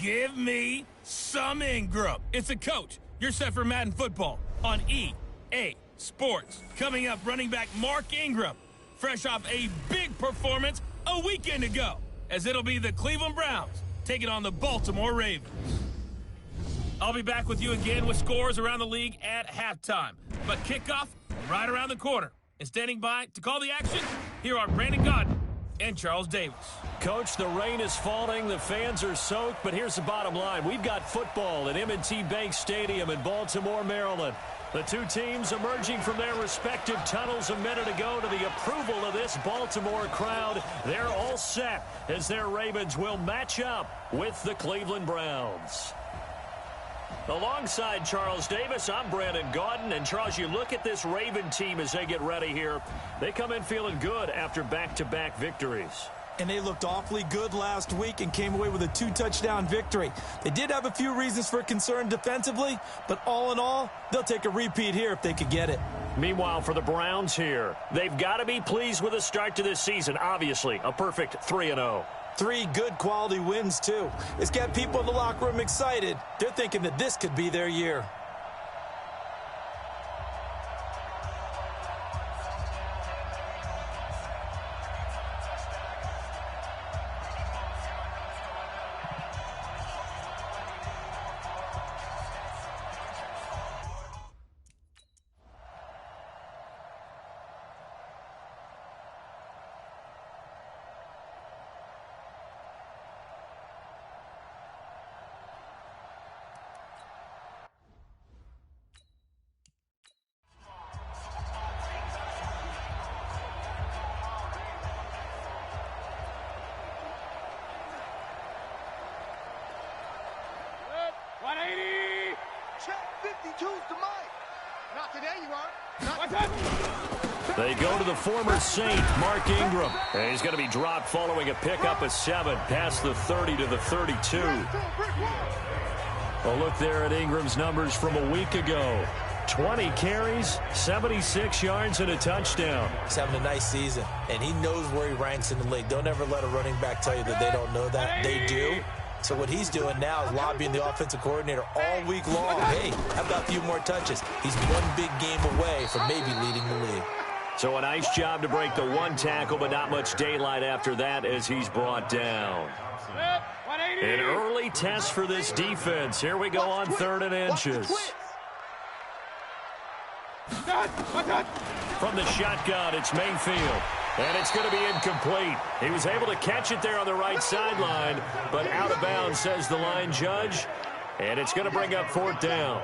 Give me some Ingram. It's a coach. You're set for Madden football on EA Sports. Coming up, running back Mark Ingram, fresh off a big performance a weekend ago, as it'll be the Cleveland Browns taking on the Baltimore Ravens. I'll be back with you again with scores around the league at halftime. But kickoff right around the corner. And standing by to call the action, here are Brandon Gaudin and Charles Davis. Coach, the rain is falling, the fans are soaked, but here's the bottom line. We've got football at M&T Bank Stadium in Baltimore, Maryland. The two teams emerging from their respective tunnels a minute ago to the approval of this Baltimore crowd. They're all set as their Ravens will match up with the Cleveland Browns. Alongside Charles Davis, I'm Brandon Gaudin. And, Charles, you look at this Raven team as they get ready here. They come in feeling good after back-to-back victories. And they looked awfully good last week and came away with a 2-touchdown victory. They did have a few reasons for concern defensively, but all in all, they'll take a repeat here if they could get it. Meanwhile, for the Browns here, they've got to be pleased with the start to this season. Obviously, a perfect 3-0. 3 good quality wins, too. It's got people in the locker room excited. They're thinking that this could be their year. They go to the former Saint, Mark Ingram. And he's going to be dropped following a pickup of 7 past the 30 to the 32. A look there at Ingram's numbers from a week ago. 20 carries, 76 yards, and a touchdown. He's having a nice season, and he knows where he ranks in the league. Don't ever let a running back tell you that they don't know that. They do. So what he's doing now is lobbying the offensive coordinator all week long. Hey, how about a few more touches? He's one big game away from maybe leading the league. So a nice job to break the 1 tackle, but not much daylight after that as he's brought down. An early test for this defense. Here we go on 3rd and inches. From the shotgun, it's Mayfield. And it's going to be incomplete. He was able to catch it there on the right sideline, but out of bounds, says the line judge. And it's going to bring up 4th down.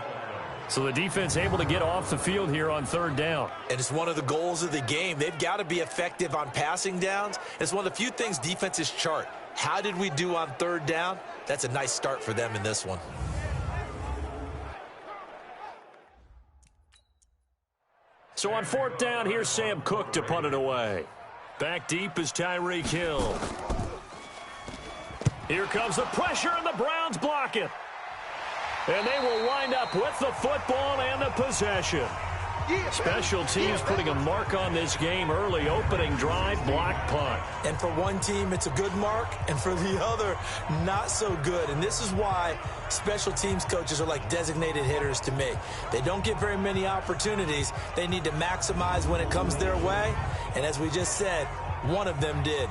So the defense able to get off the field here on 3rd down. And it's one of the goals of the game. They've got to be effective on passing downs. It's one of the few things defenses chart. How did we do on 3rd down? That's a nice start for them in this one. So on 4th down, here's Sam Cook to punt it away. Back deep is Tyreek Hill. Here comes the pressure, and the Browns block it. And they will wind up with the football and the possession. Special teams putting a mark on this game early. Opening drive, block punt. And for one team, it's a good mark, and for the other, not so good. And this is why special teams coaches are like designated hitters to me. They don't get very many opportunities. They need to maximize when it comes their way. And as we just said, one of them did.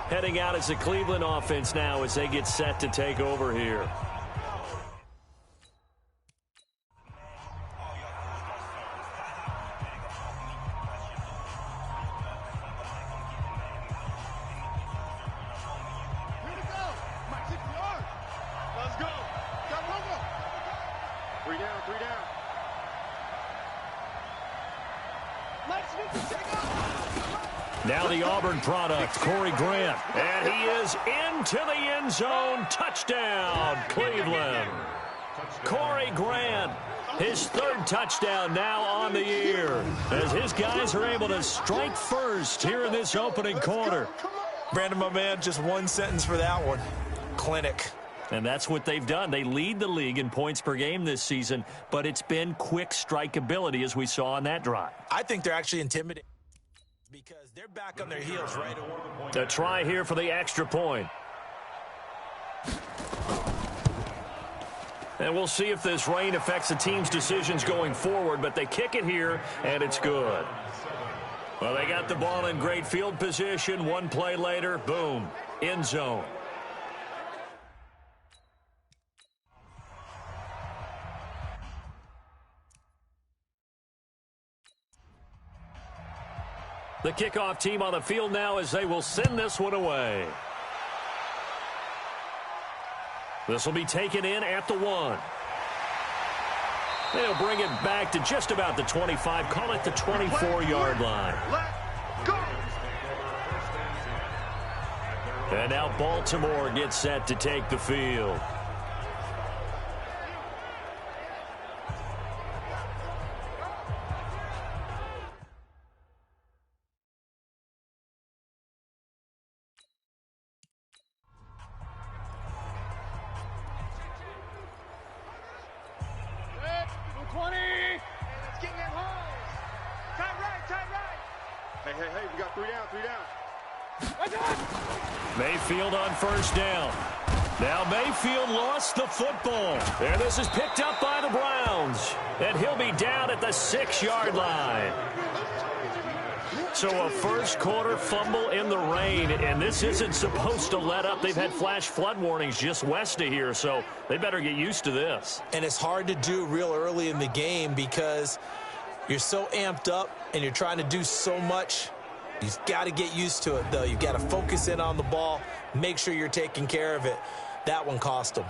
Heading out as the Cleveland offense now as they get set to take over here. Now the Auburn product, Corey Grant. And he is into the end zone. Touchdown, Cleveland. Corey Grant, his 3rd touchdown now on the year, as his guys are able to strike first here in this opening quarter. Brandon, my man, just one sentence for that one. Clinic. And that's what they've done. They lead the league in points per game this season, but it's been quick strikeability as we saw on that drive. I think they're actually intimidating because they're back on their heels right away. A try here for the extra point. And we'll see if this rain affects the team's decisions going forward, but they kick it here, and it's good. Well, they got the ball in great field position. One play later, boom, end zone. The kickoff team on the field now as they will send this one away. This will be taken in at the 1. They'll bring it back to just about the 25, call it the 24-yard line. And now Baltimore gets set to take the field. Hey, we got 3 down. Mayfield on first down. Now Mayfield lost the football. And this is picked up by the Browns. And he'll be down at the 6-yard line. So a first quarter fumble in the rain, and this isn't supposed to let up. They've had flash flood warnings just west of here, so they better get used to this. And it's hard to do real early in the game because you're so amped up and you're trying to do so much. You've got to get used to it, though. You've got to focus in on the ball, make sure you're taking care of it. That one cost them.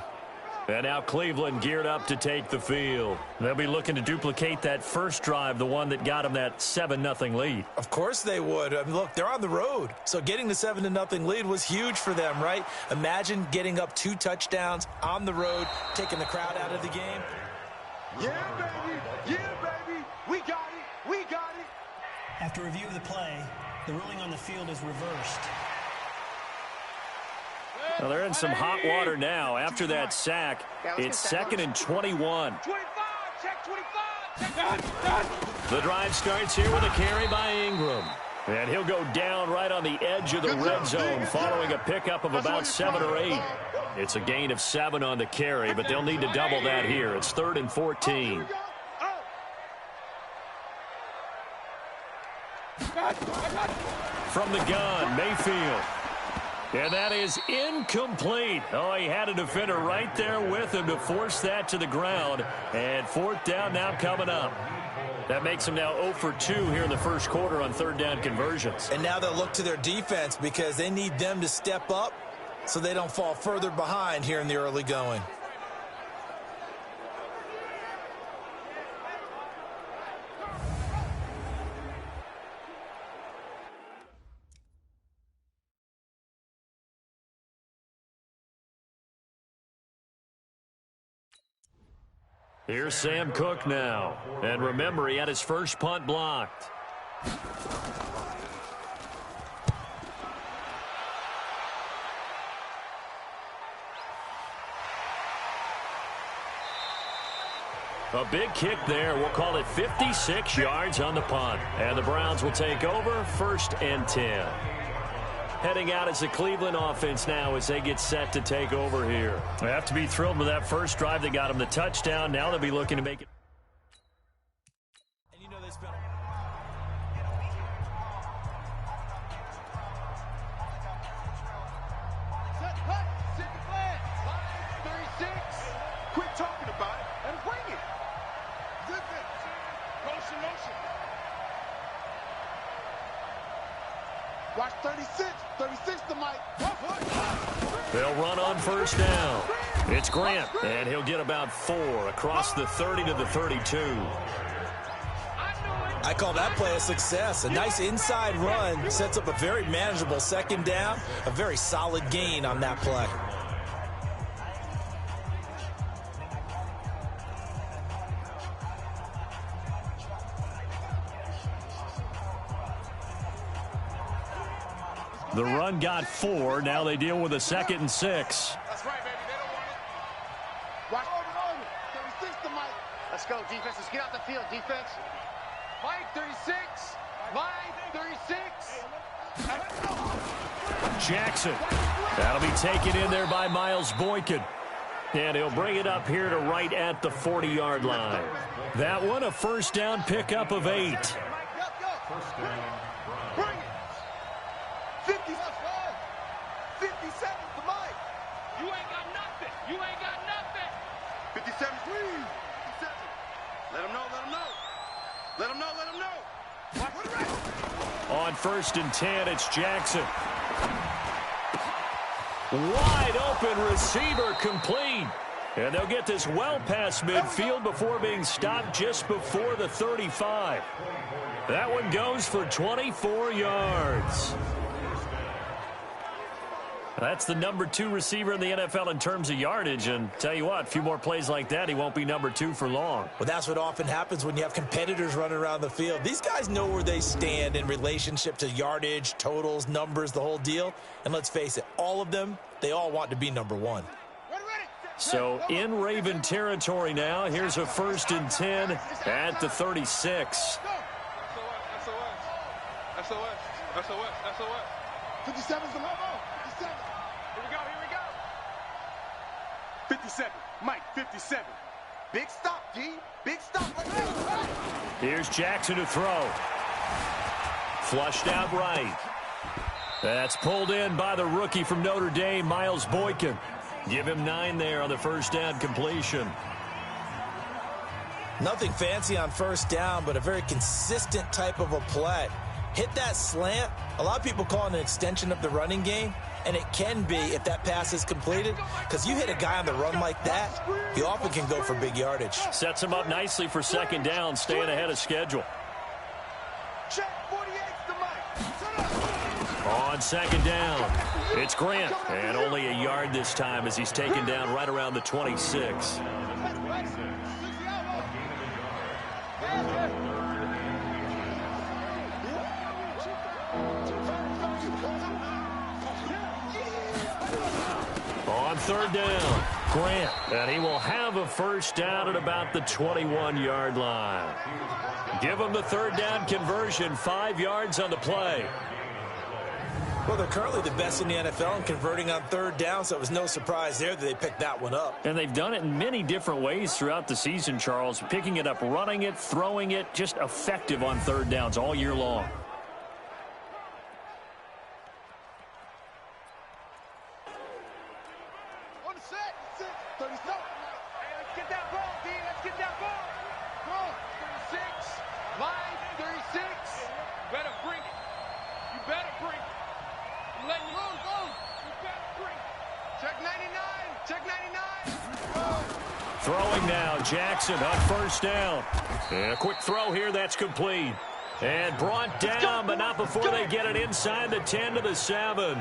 And now Cleveland geared up to take the field. They'll be looking to duplicate that first drive, the one that got them that 7-0 lead. Of course they would. I mean, look, they're on the road. So getting the 7-0 lead was huge for them, right? Imagine getting up 2 touchdowns on the road, taking the crowd out of the game. Yeah, baby. Yeah, baby. We got it. We got it. After review of the play, the ruling on the field is reversed. Well, they're in some hot water now. After that sack, it's 2nd and 21. 25, check 25. The drive starts here with a carry by Ingram. And he'll go down right on the edge of the red zone following a pickup of about 7 or 8. It's a gain of 7 on the carry, but they'll need to double that here. It's 3rd and 14. From the gun, Mayfield. And that is incomplete. Oh, he had a defender right there with him to force that to the ground. And 4th down now coming up. That makes him now 0 for 2 here in the first quarter on 3rd down conversions. And now they'll look to their defense because they need them to step up so they don't fall further behind here in the early going. Here's Sam Cook now. And remember, he had his first punt blocked. A big kick there. We'll call it 56 yards on the punt. And the Browns will take over 1st and 10. Heading out as the Cleveland offense now as they get set to take over here. They have to be thrilled with that first drive that got them the touchdown. Now they'll be looking to make it. And you know they spent Set, cut, sit the flag. 36. Quit talking about it and bring it. Zip it. Motion, motion. Watch 36. 36 to Mike. They'll run on first down. It's Grant, and he'll get about 4 across the 30 to the 32. I call that play a success. A nice inside run sets up a very manageable 2nd down, a very solid gain on that play. The run got 4. Now they deal with a 2nd and 6. That's right, baby. They don't want it. Watch 36 to Mike. Let's go, defense. Let's get out the field, defense. Mike, 36. Mike, 36. Jackson. That'll be taken in there by Miles Boykin. And he'll bring it up here to right at the 40-yard line. That one, a first down pickup of 8. First down. Bring it. 50. 57 to Mike. You ain't got nothing. You ain't got nothing. 57, please. 57. Let him know, let him know. Let him know, let him know. On 1st and 10, it's Jackson. Wide open receiver complete. And they'll get this well past midfield before being stopped just before the 35. That one goes for 24 yards. That's the number 2 receiver in the NFL in terms of yardage. And tell you what, a few more plays like that, he won't be number 2 for long. Well, that's what often happens when you have competitors running around the field. These guys know where they stand in relationship to yardage, totals, numbers, the whole deal. And let's face it, all of them, they all want to be number 1. So in Raven territory now, here's a 1st and 10 at the 36. SOS. 57's the logo. 57. Here we go. 57. Mike, 57. Big stop, D. Big stop. Here's Jackson to throw. Flushed out right. That's pulled in by the rookie from Notre Dame, Miles Boykin. Give him 9 there on the first down completion. Nothing fancy on first down, but a very consistent type of a play. Hit that slant. A lot of people call it an extension of the running game, and it can be if that pass is completed, because you hit a guy on the run like that, he often can go for big yardage. Sets him up nicely for second down, staying ahead of schedule. Check 48's the Mike. On second down, it's Grant, and only a yard this time as he's taken down right around the 26. On third down, Grant, and he will have a first down at about the 21-yard line. Give him the third down conversion, 5 yards on the play. Well, they're currently the best in the NFL in converting on third down, so it was no surprise there that they picked that one up. And they've done it in many different ways throughout the season, Charles. Picking it up, running it, throwing it, just effective on third downs all year long. On the set. 37. Hey, let's get that ball, D. Let's get that ball. Come on. 36. Line 36. You better bring it. You better bring it. I'm letting you go. You better bring it. Check 99. Check 99. Throwing now, Jackson on first down. And a quick throw here, that's complete. And brought down, but not before they get it inside the 10 to the 7.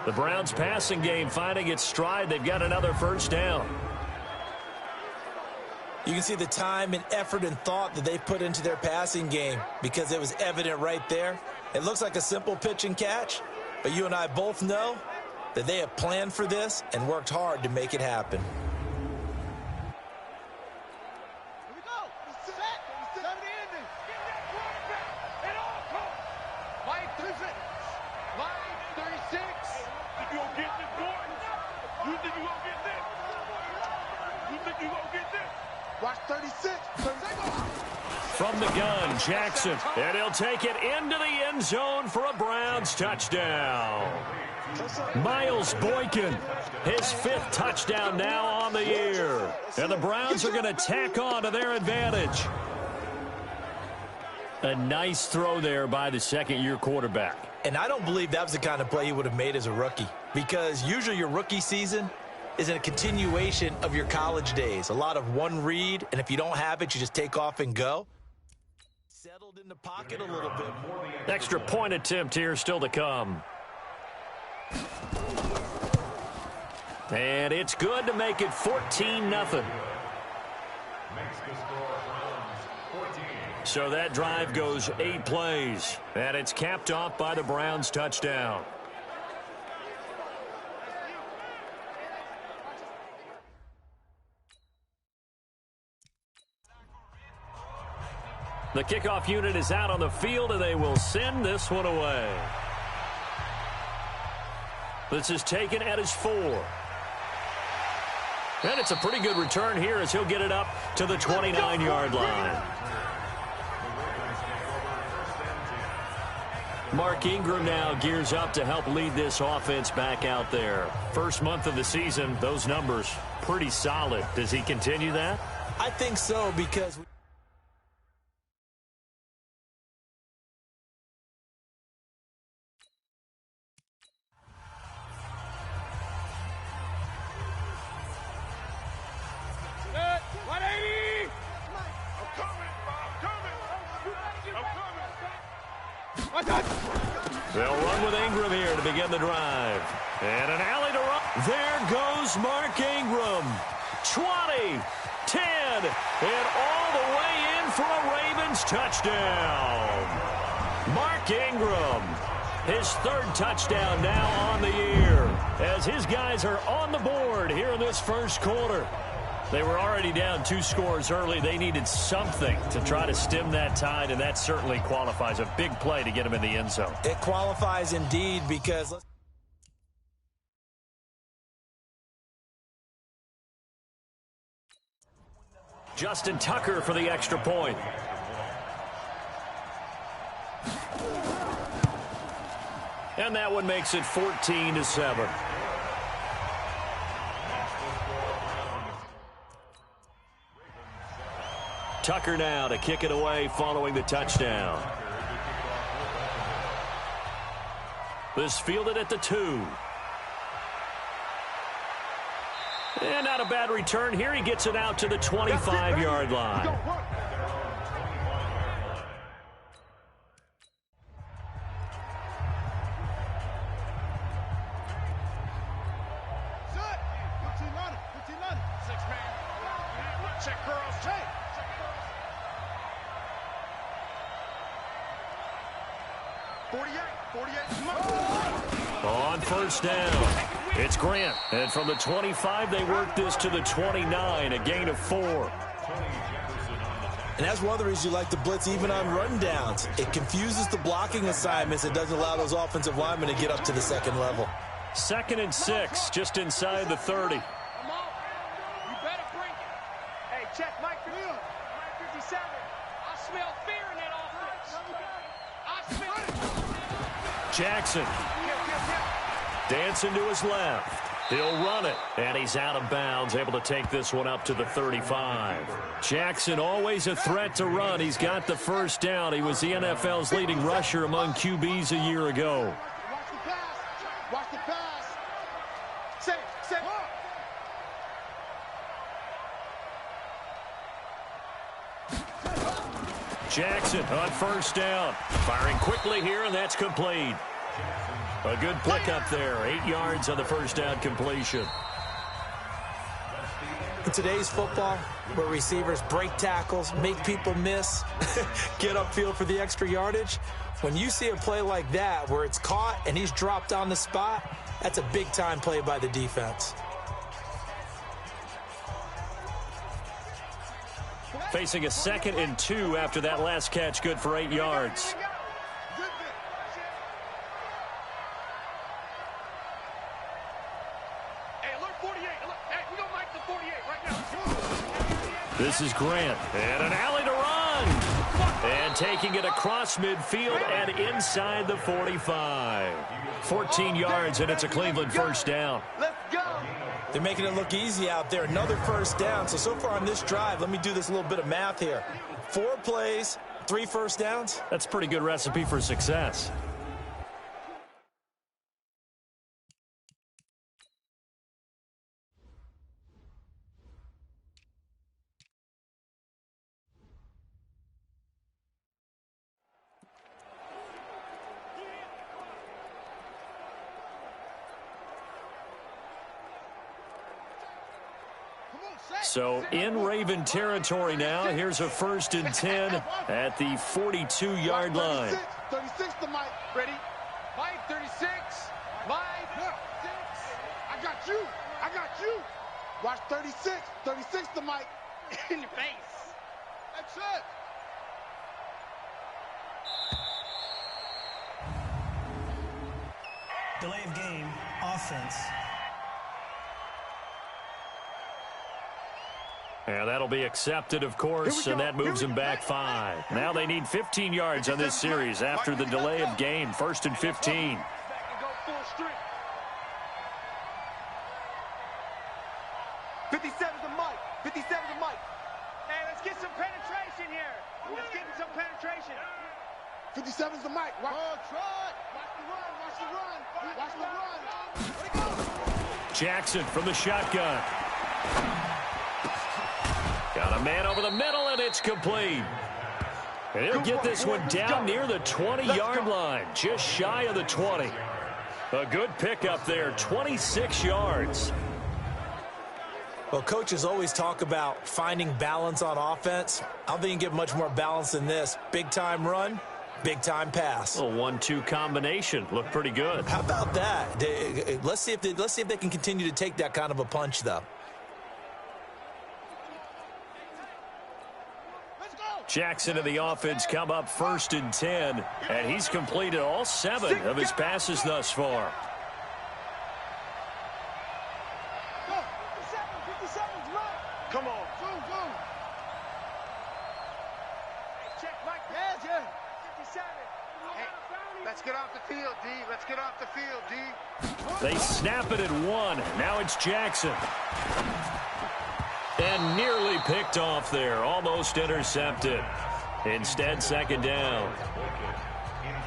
The Browns passing game finding its stride. They've got another first down. You can see the time and effort and thought that they put into their passing game because it was evident right there. It looks like a simple pitch and catch, but you and I both know that they have planned for this and worked hard to make it happen. Here we go. Set. 7 ending. Get that quarterback. And all come. Mike 36. Line 36. You gonna get this, boy? You think you gonna get this? You think you gonna get this? Watch 36. From the gun, Jackson. And he'll take it into the end zone for a Browns touchdown. Miles Boykin, his 5th touchdown now on the year. And the Browns are going to tack on to their advantage. A nice throw there by the second-year quarterback. And I don't believe that was the kind of play he would have made as a rookie, because usually your rookie season is a continuation of your college days. A lot of one read, and if you don't have it, you just take off and go. Settled in the pocket a little bit more. Extra point attempt here still to come. And it's good to make it 14-0. So that drive goes 8 plays, and it's capped off by the Browns touchdown. The kickoff unit is out on the field, and they will send this one away. This is taken at his 4. And it's a pretty good return here as he'll get it up to the 29-yard line. Mark Ingram now gears up to help lead this offense back out there. First month of the season, those numbers pretty solid. Does he continue that? I think so, because They'll run with Ingram here to begin the drive. And an alley to run. There goes Mark Ingram. 20, 10, and all the way in for a Ravens touchdown. Mark Ingram, his third touchdown now on the year, as his guys are on the board here in this first quarter. They were already down 2 scores early. They needed something to try to stem that tide, and that certainly qualifies. A big play to get him in the end zone. it qualifies indeed, because Justin Tucker for the extra point. And that one makes it 14-7. Tucker now to kick it away following the touchdown. This fielded at the 2. And not a bad return here. He gets it out to the 25-yard line. Check girls, check. On first down, it's Grant. And from the 25, they work this to the 29, a gain of 4. And that's one of the reasons you like to blitz even on rundowns. It confuses the blocking assignments. It doesn't allow those offensive linemen to get up to the second level. 2nd and 6, just inside the 30. Come on. You better bring it. Hey, check Mike 57. I smell fear in that offense. I smell it. Jackson dancing to his left. He'll run it, and he's out of bounds, able to take this one up to the 35. Jackson always a threat to run. He's got the first down. He was the NFL's leading rusher among QBs a year ago. Watch the pass. Watch the pass. Say. Jackson on first down. Firing quickly here, and that's complete. A good pick up there. 8 yards on the first down completion. In today's football, where receivers break tackles, make people miss, get upfield for the extra yardage, when you see a play like that where it's caught and he's dropped on the spot, that's a big-time play by the defense. Facing a 2nd and 2 after that last catch, good for 8 yards. This is Grant, and an alley to run. And taking it across midfield and inside the 45. 14 yards, and it's a Cleveland first down. Let's go. They're making it look easy out there. Another first down. So far on this drive, let me do this little bit of math here. 4 plays, 3 first downs. That's a pretty good recipe for success. So in Raven territory now. Here's a 1st and 10 at the 42-yard line. 36 to Mike. Ready? Mike, 36. Mike, 6. I got you. Watch 36. 36 to Mike. In your face. That's it. Delay of game, offense. And that'll be accepted, of course, and that moves them back 5. Now they need 15 yards on this series after the delay of game. 1st and 15. 57's the mic. 57's the mic. Hey, let's get some penetration here. Let's get some penetration. 57's the mic. Watch the run. Watch the run. Watch the run. Watch the run. Jackson from the shotgun. Got a man over the middle, and it's complete. And he'll get this one down near the 20-yard line, just shy of the 20. A good pickup there, 26 yards. Well, coaches always talk about finding balance on offense. I don't think you can get much more balance than this. Big-time run, big-time pass. A 1-2 combination. Looked pretty good. How about that? Let's see if they can continue to take that kind of a punch, though. Jackson and the offense come up 1st and 10, and he's completed all 7 of his passes thus far. Come on. Check Mike. Yeah. 57. Hey, let's get off the field, D. Let's get off the field, D. They snap it at 1. Now it's Jackson. And nearly picked off there. Almost intercepted. Instead, 2nd down.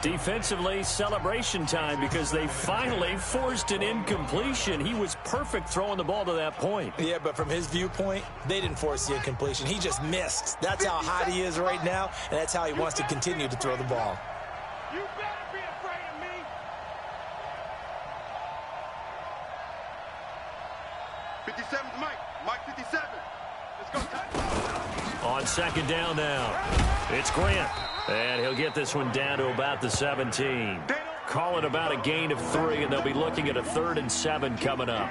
Defensively, celebration time because they finally forced an incompletion. He was perfect throwing the ball to that point. Yeah, but from his viewpoint, they didn't force the incompletion. He just missed. That's how hot he is right now, and that's how he wants to continue to throw the ball. You better be afraid of me. 57's Mike. Mike 57. Let's go. On 2nd down now, it's Grant. And he'll get this one down to about the 17. Call it about a gain of 3, and they'll be looking at a 3rd and 7 coming up.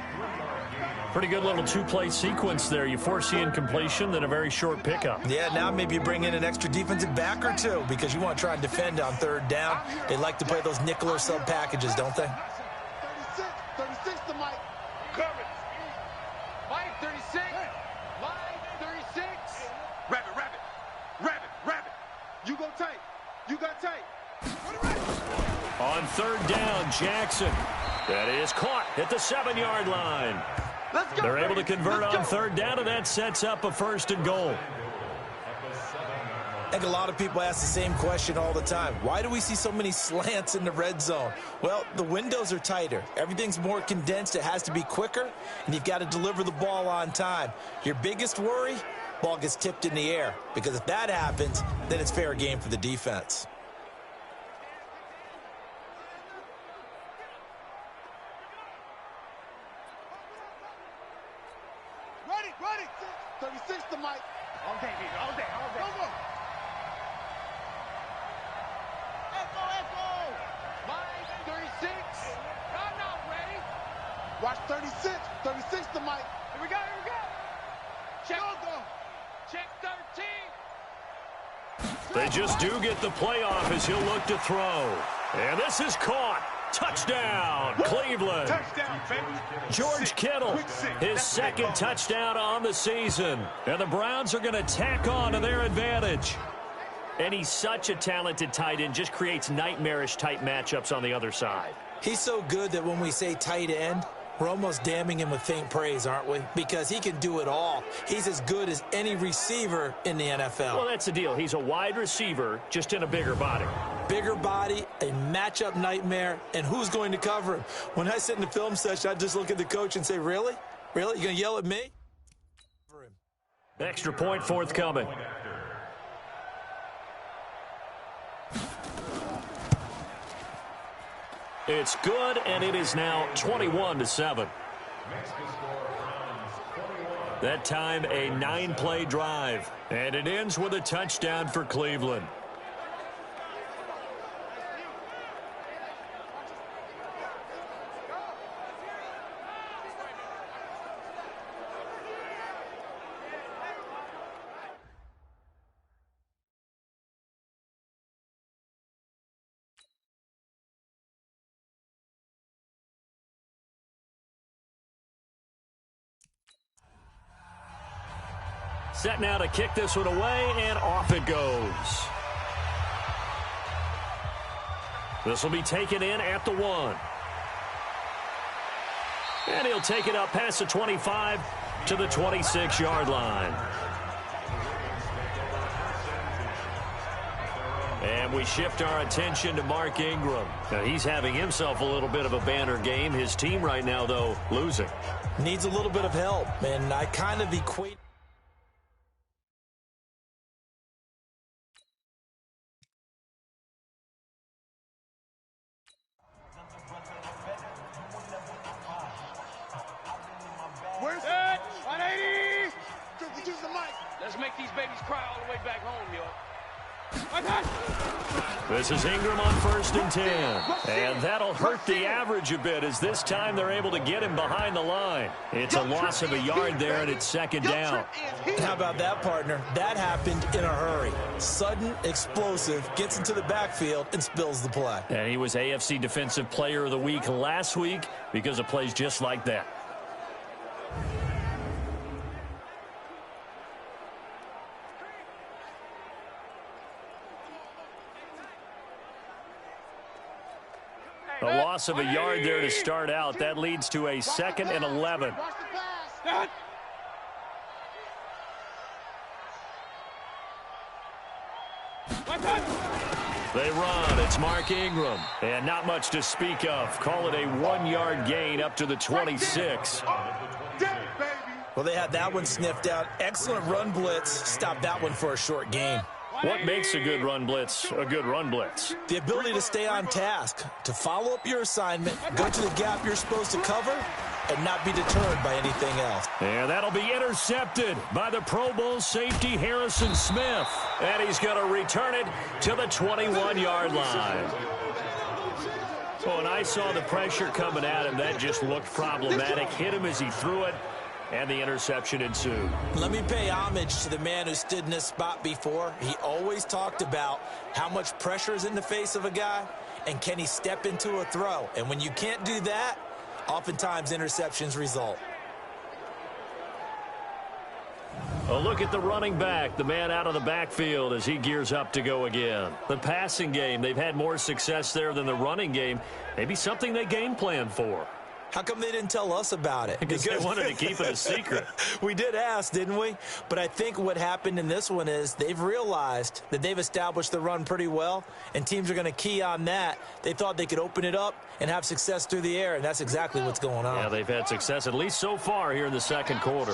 Pretty good little 2-play sequence there. You force the incompletion, then a very short pickup. Yeah, now maybe you bring in an extra defensive back or 2 because you want to try and defend on 3rd down. They like to play those nickel or sub packages, don't they? 36 to Mike. Coverage. Mike 36. Mike 36. Rabbit. You go tight. You got tight. On 3rd down, Jackson. That is caught at the 7-yard line. Let's go. They're able to convert on 3rd down, and that sets up a 1st and goal. I think a lot of people ask the same question all the time. Why do we see so many slants in the red zone? Well, the windows are tighter. Everything's more condensed. It has to be quicker, and you've got to deliver the ball on time. Your biggest worry? Ball gets tipped in the air, because if that happens, then it's fair game for the defense. Ready. 36 to Mike. All day, baby. All day. Go. Echo. Mike 36. I'm not ready. Watch 36. 36 to Mike. Here we go. Check. Check 13. They just do get the playoff as he'll look to throw. And this is caught. Touchdown, Cleveland. Touchdown, baby. George Kittle, his 2nd touchdown on the season. And the Browns are going to tack on to their advantage. And he's such a talented tight end, just creates nightmarish type matchups on the other side. He's so good that when we say tight end, we're almost damning him with faint praise, aren't we? Because he can do it all. He's as good as any receiver in the NFL. Well, that's the deal. He's a wide receiver, just in a bigger body. Bigger body, a matchup nightmare, and who's going to cover him? When I sit in the film session, I just look at the coach and say, really? Really? You going to yell at me? Extra point forthcoming. It's good, and it is now 21-7. That time, a 9-play drive, and it ends with a touchdown for Cleveland. Set now to kick this one away, and off it goes. This will be taken in at the 1. And he'll take it up past the 25 to the 26-yard line. And we shift our attention to Mark Ingram. Now, he's having himself a little bit of a banner game. His team right now, though, losing. Needs a little bit of help, and I kind of equate. Where's it? 180! Use the mic. Let's make these babies cry all the way back home, yo. This is Ingram on 1st and 10. And that'll hurt the average a bit as this time they're able to get him behind the line. It's a loss of a yard there, and it's 2nd down. How about that, partner? That happened in a hurry. Sudden, explosive, gets into the backfield and spills the play. And he was AFC Defensive Player of the Week last week because of plays just like that. A loss of a yard there to start out. That leads to a 2nd and 11. They run. It's Mark Ingram. And not much to speak of. Call it a 1-yard gain up to the 26. Well, they had that one sniffed out. Excellent run blitz. Stopped that one for a short gain. What makes a good run blitz a good run blitz? The ability to stay on task, to follow up your assignment, go to the gap you're supposed to cover, and not be deterred by anything else. And that'll be intercepted by the Pro Bowl safety Harrison Smith. And he's going to return it to the 21-yard line. Oh, and I saw the pressure coming at him. That just looked problematic. Hit him as he threw it. And the interception ensued. Let me pay homage to the man who stood in this spot before. He always talked about how much pressure is in the face of a guy, and can he step into a throw. And when you can't do that, oftentimes interceptions result. A look at the running back, the man out of the backfield as he gears up to go again. The passing game, they've had more success there than the running game. Maybe something they game plan for. How come they didn't tell us about it? Because they wanted to keep it a secret. We did ask, didn't we? But I think what happened in this one is they've realized that they've established the run pretty well, and teams are going to key on that. They thought they could open it up and have success through the air, and that's exactly what's going on. Yeah, they've had success, at least so far, here in the second quarter.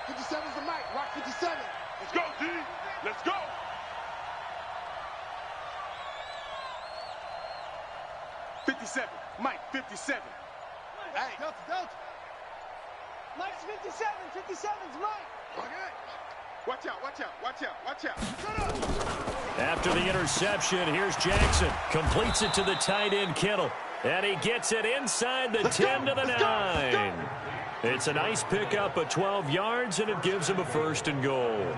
57's the mic. Rock 57. Let's go, D. Let's go. Mike, 57. Hey. Delta. Mike's 57. 57's Mike. Okay. Watch out. After the interception, here's Jackson. Completes it to the tight end, Kittle. And he gets it inside the 10 to the 9. It's a nice pickup of 12 yards, and it gives him a 1st and goal.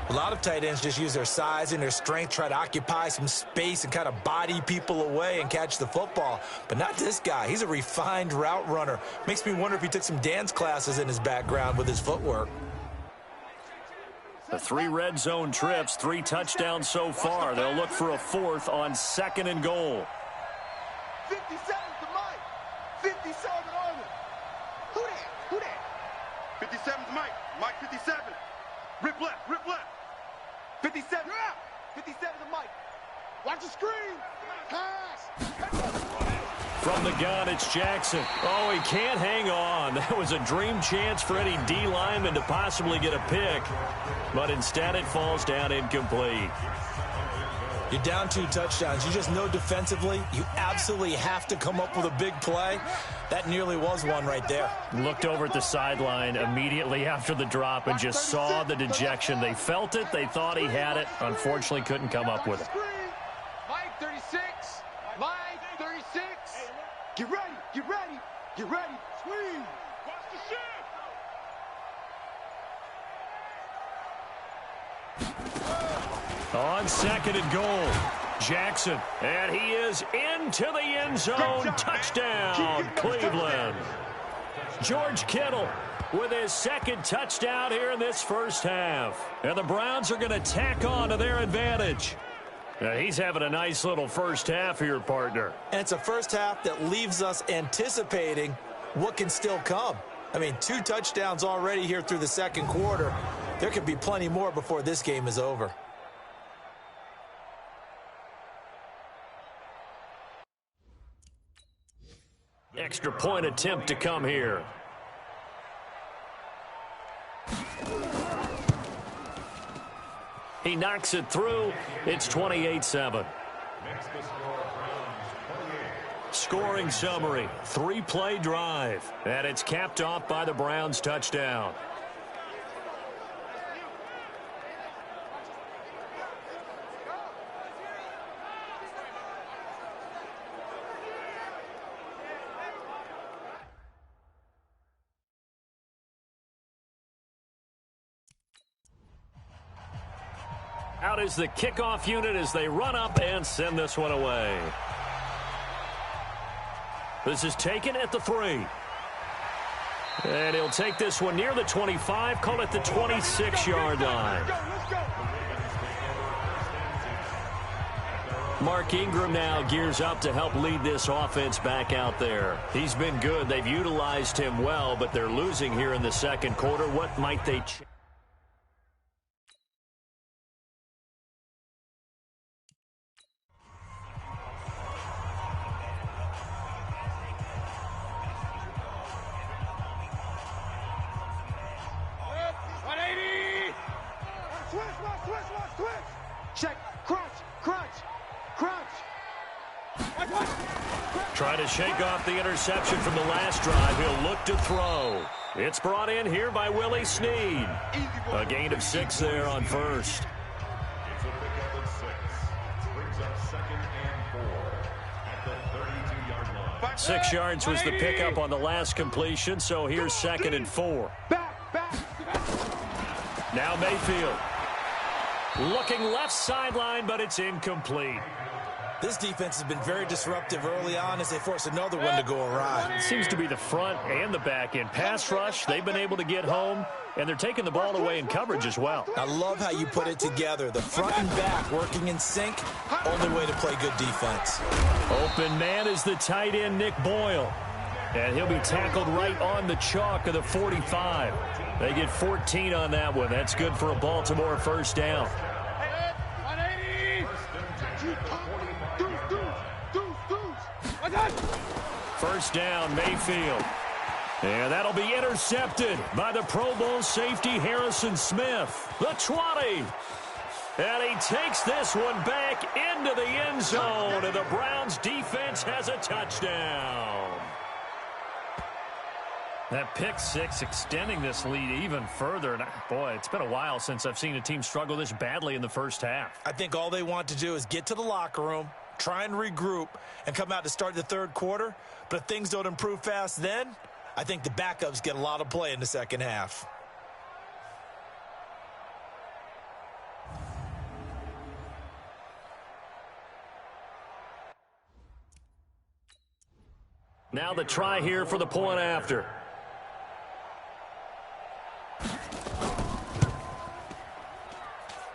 A lot of tight ends just use their size and their strength, try to occupy some space and kind of body people away and catch the football. But not this guy. He's a refined route runner. Makes me wonder if he took some dance classes in his background with his footwork. The 3 red zone trips, 3 touchdowns so far. They'll look for a 4th on 2nd and goal. 57's the Mike. 57 on it. Who that? 57's Mike. Mike 57. Rip left. 57. You're out. 57's the Mike. Watch the screen. Pass. From the gun, it's Jackson. Oh, he can't hang on. That was a dream chance for any D lineman to possibly get a pick. But instead, it falls down incomplete. You're down 2 touchdowns. You just know defensively you absolutely have to come up with a big play. That nearly was one right there. Looked over at the sideline immediately after the drop and just saw the dejection. They felt it. They thought he had it. Unfortunately, couldn't come up with it. Mike 36. Mike 36. Get ready. Swing. Watch the shift. On 2nd and goal, Jackson. And he is into the end zone. Touchdown, Cleveland. George Kittle with his second touchdown here in this first half. And the Browns are going to tack on to their advantage. Now, he's having a nice little first half here, partner. And it's a first half that leaves us anticipating what can still come. I mean, 2 touchdowns already here through the second quarter. There could be plenty more before this game is over. Extra point attempt to come here. He knocks it through. It's 28-7. Scoring summary, 3-play drive. And it's capped off by the Browns touchdown. Out is the kickoff unit as they run up and send this one away. This is taken at the 3. And he'll take this one near the 25, call it the 26-yard line. Mark Ingram now gears up to help lead this offense back out there. He's been good. They've utilized him well, but they're losing here in the second quarter. What might they change? Check, crunch, crunch, crunch. Trying to shake off the interception from the last drive. He'll look to throw. It's brought in here by Willie Snead. A gain of 6 there on first. It's a pickup at 6. Brings up 2nd and 4 at the 32-yard line. 6 yards was the pickup on the last completion, so here's 2nd and 4. Now Mayfield. Looking left sideline, but it's incomplete. This defense has been very disruptive early on as they force another one to go awry. It seems to be the front and the back end. Pass rush, they've been able to get home, and they're taking the ball away in coverage as well. I love how you put it together. The front and back working in sync, only way to play good defense. Open man is the tight end, Nick Boyle. And he'll be tackled right on the chalk of the 45. They get 14 on that one. That's good for a Baltimore first down. First down, Mayfield. And that'll be intercepted by the Pro Bowl safety Harrison Smith. The 20. And he takes this one back into the end zone. And the Browns defense has a touchdown. That pick 6 extending this lead even further. And boy, it's been a while since I've seen a team struggle this badly in the first half. I think all they want to do is get to the locker room, try and regroup, and come out to start the third quarter. But if things don't improve fast then, I think the backups get a lot of play in the second half. Now the try here for the point after.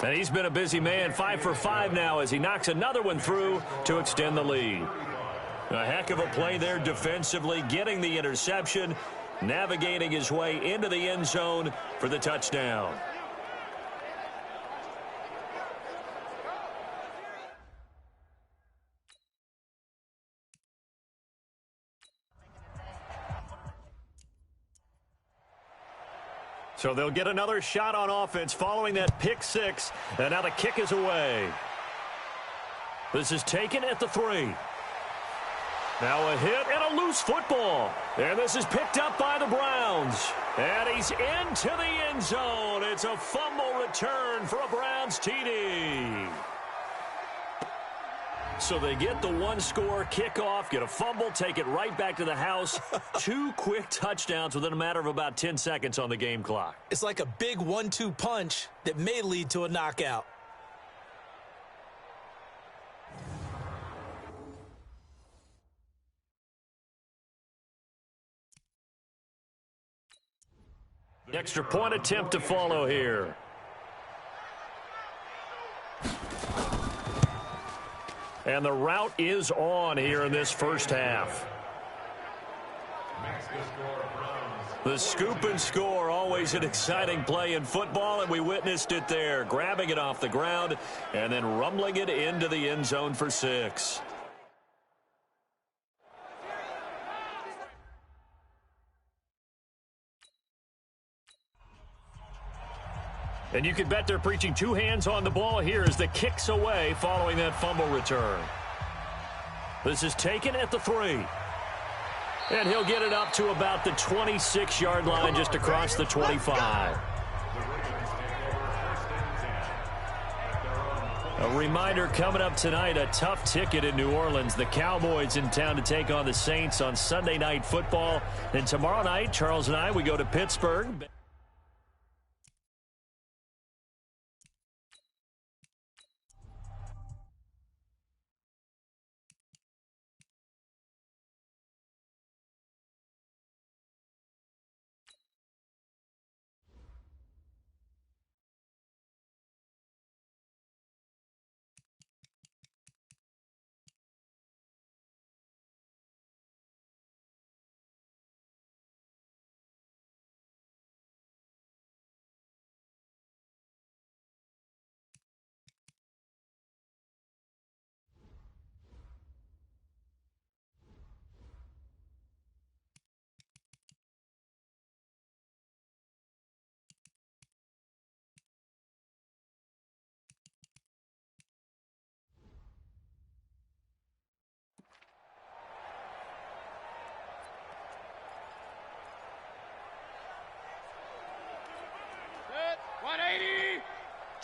And he's been a busy man, 5 for 5 now as he knocks another one through to extend the lead. A heck of a play there defensively, getting the interception, navigating his way into the end zone for the touchdown. So they'll get another shot on offense following that pick 6. And now the kick is away. This is taken at the 3. Now a hit and a loose football. And this is picked up by the Browns. And he's into the end zone. It's a fumble return for a Browns TD. So they get the one-score kickoff, get a fumble, take it right back to the house. 2 quick touchdowns within a matter of about 10 seconds on the game clock. It's like a big 1-2 punch that may lead to a knockout. Extra point attempt to follow here. And the route is on here in this first half. The scoop and score, always an exciting play in football, and we witnessed it there, grabbing it off the ground and then rumbling it into the end zone for 6. And you can bet they're preaching 2 hands on the ball here as the kick's away following that fumble return. This is taken at the 3. And he'll get it up to about the 26-yard line just across the 25. A reminder coming up tonight, a tough ticket in New Orleans. The Cowboys in town to take on the Saints on Sunday Night Football. And tomorrow night, Charles and I, we go to Pittsburgh.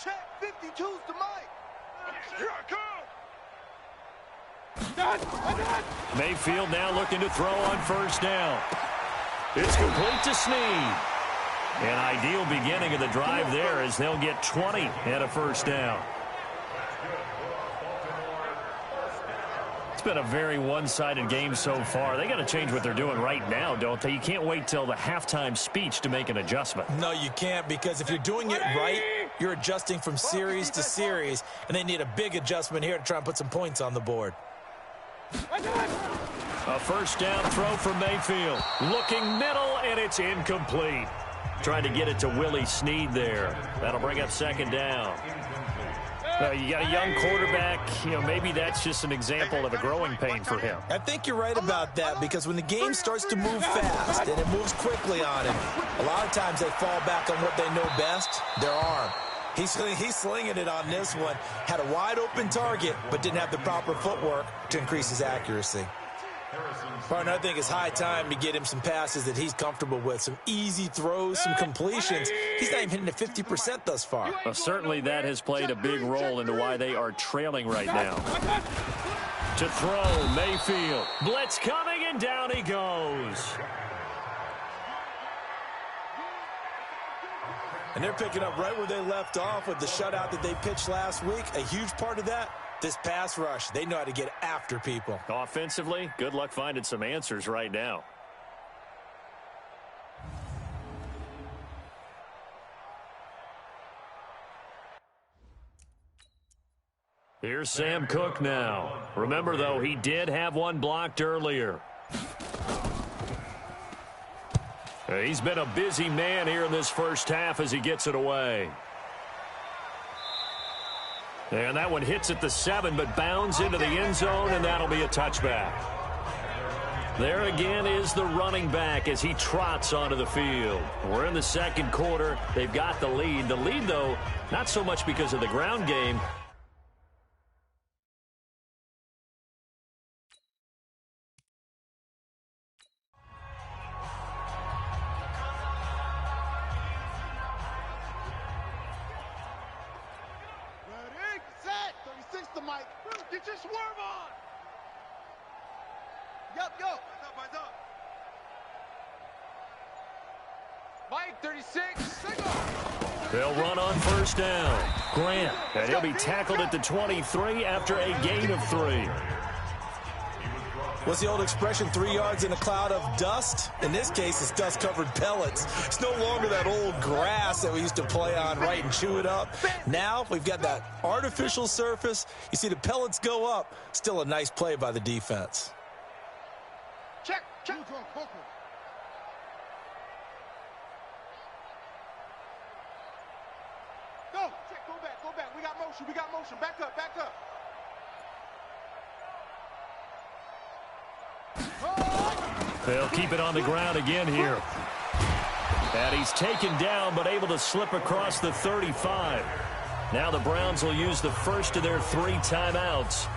Check 52's the mic. Here I come. Mayfield now looking to throw on first down. It's complete to Snead. An ideal beginning of the drive there as they'll get 20 and a first down. It's been a very one-sided game so far. They got to change what they're doing right now, don't they? You can't wait till the halftime speech to make an adjustment. No, you can't, because if you're doing it right, you're adjusting from series to series, and they need a big adjustment here to try and put some points on the board. A first down throw for Mayfield. Looking middle, and it's incomplete. Trying to get it to Willie Snead there. That'll bring up second down. You got a young quarterback. Maybe that's just an example of a growing pain for him. I think you're right about that, because when the game starts to move fast and it moves quickly on him, a lot of times they fall back on what they know best, their arm. He's slinging it on this one. Had a wide open target, but didn't have the proper footwork to increase his accuracy. Partner, I think it's high time to get him some passes that he's comfortable with. Some easy throws, some completions. He's not even hitting at 50% thus far. Well, certainly that has played a big role into why they are trailing right now. To throw, Mayfield. Blitz coming, and down he goes. And they're picking up right where they left off with the shutout that they pitched last week. A huge part of that, this pass rush. They know how to get after people. Offensively, good luck finding some answers right now. Here's Sam Cook now. Remember, though, he did have one blocked earlier. He's been a busy man here in this first half as he gets it away. And that one hits at the 7, but bounds into the end zone, and that'll be a touchback. There again is the running back as he trots onto the field. We're in the second quarter. They've got the lead. The lead, though, not so much because of the ground game. Get your swerve on! Yup, yo! What's up? Mike, 36, They'll run on first down. Grant, and he'll be tackled at the 23 after a gain of 3. What's the old expression, 3 yards in a cloud of dust? In this case, it's dust-covered pellets. It's no longer that old grass that we used to play on, right, and chew it up. Now we've got that artificial surface. You see the pellets go up. Still a nice play by the defense. Check. Go back. We got motion. Back up. They'll keep it on the ground again here. And he's taken down, but able to slip across the 35. Now the Browns will use the first of their 3 timeouts,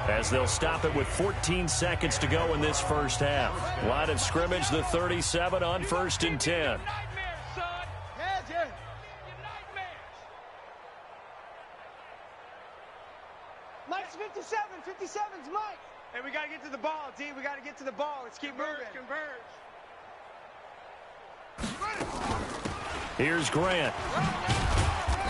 as they'll stop it with 14 seconds to go in this first half. Line of scrimmage, the 37 on 1st and 10. Mike's 57. 57's Mike. Hey, we got to get to the ball, D. We got to get to the ball. Let's keep moving. Converge. Here's Grant.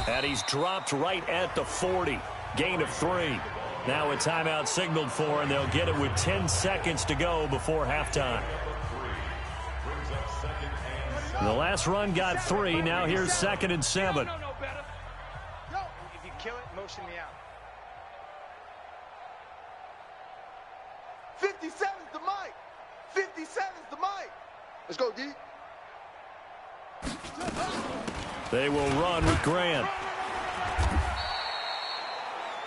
And he's dropped right at the 40. Gain of 3. Now a timeout signaled for, and they'll get it with 10 seconds to go before halftime. The last run got 3. Now here's 2nd and 7. If you kill it, motion me out. 57's the Mike. 57's the Mike. Let's go, D. They will run with Grant.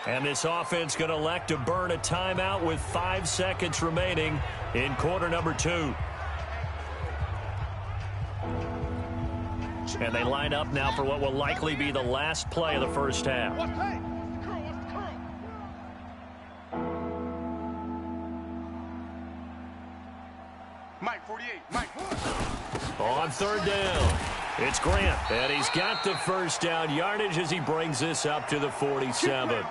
And this offense going to elect to burn a timeout with 5 seconds remaining in quarter number 2. And they line up now for what will likely be the last play of the first half. Mike, 48. Mike. On 3rd down, it's Grant. And he's got the first down yardage as he brings this up to the 47.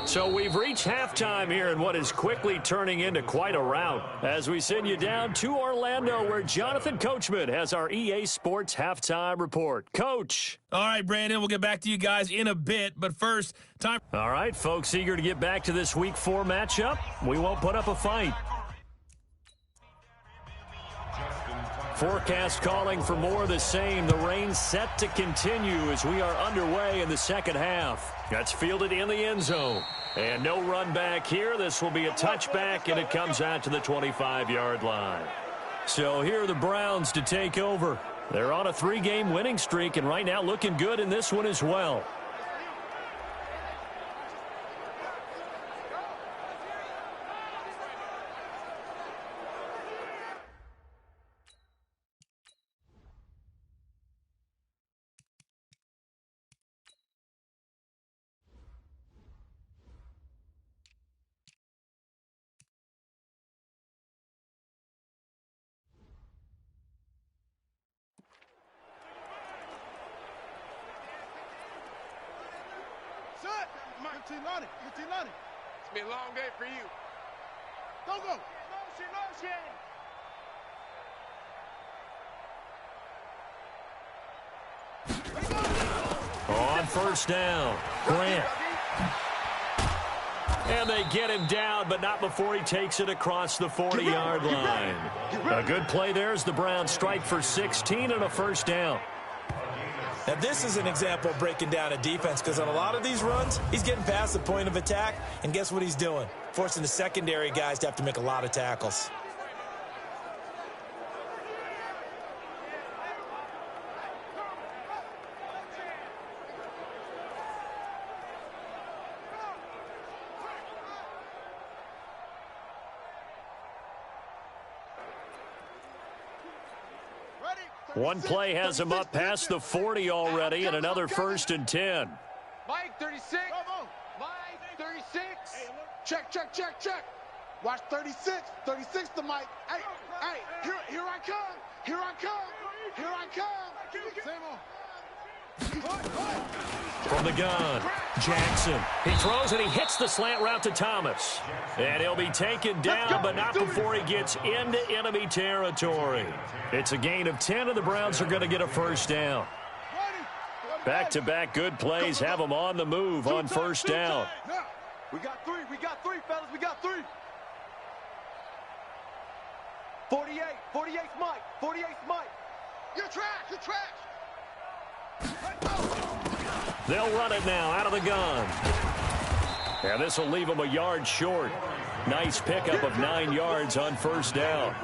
So we've reached halftime here in what is quickly turning into quite a rout as we send you down to Orlando, where Jonathan Coachman has our EA Sports halftime report. Coach. All right, Brandon, we'll get back to you guys in a bit, but first, time. All right, folks, eager to get back to this Week 4 matchup. We won't put up a fight. Forecast calling for more of the same. The rain set to continue as we are underway in the second half. That's fielded in the end zone. And no run back here. This will be a touchback, and it comes out to the 25-yard line. So here are the Browns to take over. They're on a 3-game winning streak, and right now looking good in this one as well. It's gonna be a long day for you. Go. Motion. On 1st down, Grant. And they get him down, but not before he takes it across the 40-yard line. A good play there as the Browns strike for 16 and a 1st down. Now, this is an example of breaking down a defense, because on a lot of these runs, he's getting past the point of attack, and guess what he's doing? Forcing the secondary guys to have to make a lot of tackles. One play has him up past the 40 already, and another 1st and 10. Mike, 36. Mike, 36. Check. Watch 36. 36 to Mike. Hey, here I come. Same on. From the gun, Jackson. He throws and he hits the slant route to Thomas. And he'll be taken down, but not before he gets into enemy territory. It's a gain of 10, and the Browns are going to get a first down. Back-to-back good plays have them on the move on first down. We got three, fellas, we got three. 48's Mike, 48's Mike. You're trash. They'll run it now out of the gun. And this will leave them a yard short. Nice pickup of 9 yards on first down.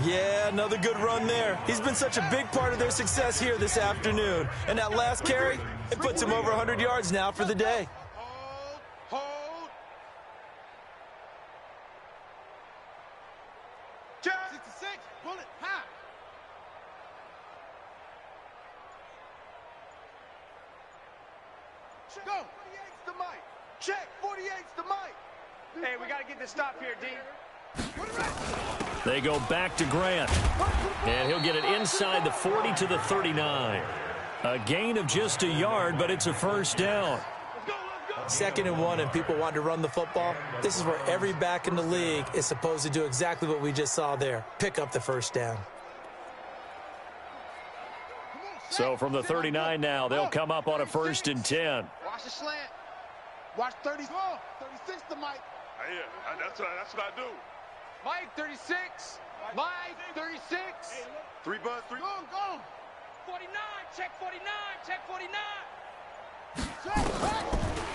Yeah, another good run there. He's been such a big part of their success here this afternoon. And that last carry, it puts him over 100 yards now for the day. Hold. Check. 66, bullet, high. Go. 48's the mic. Check. 48's the mic. Hey, we got to get this stop here, D. They go back to Grant. And he'll get it inside the 40 to the 39. A gain of just a yard, but it's a first down. 2nd and 1, and people want to run the football. This is where every back in the league is supposed to do exactly what we just saw there. Pick up the first down. So from the 39 now, they'll come up on a 1st and 10. Watch the slant. Watch 36 to Mike. Yeah, that's what I do. Mike, 36. Mike, 36. 3 buzz, 3. Go. 49, check 49, check 49.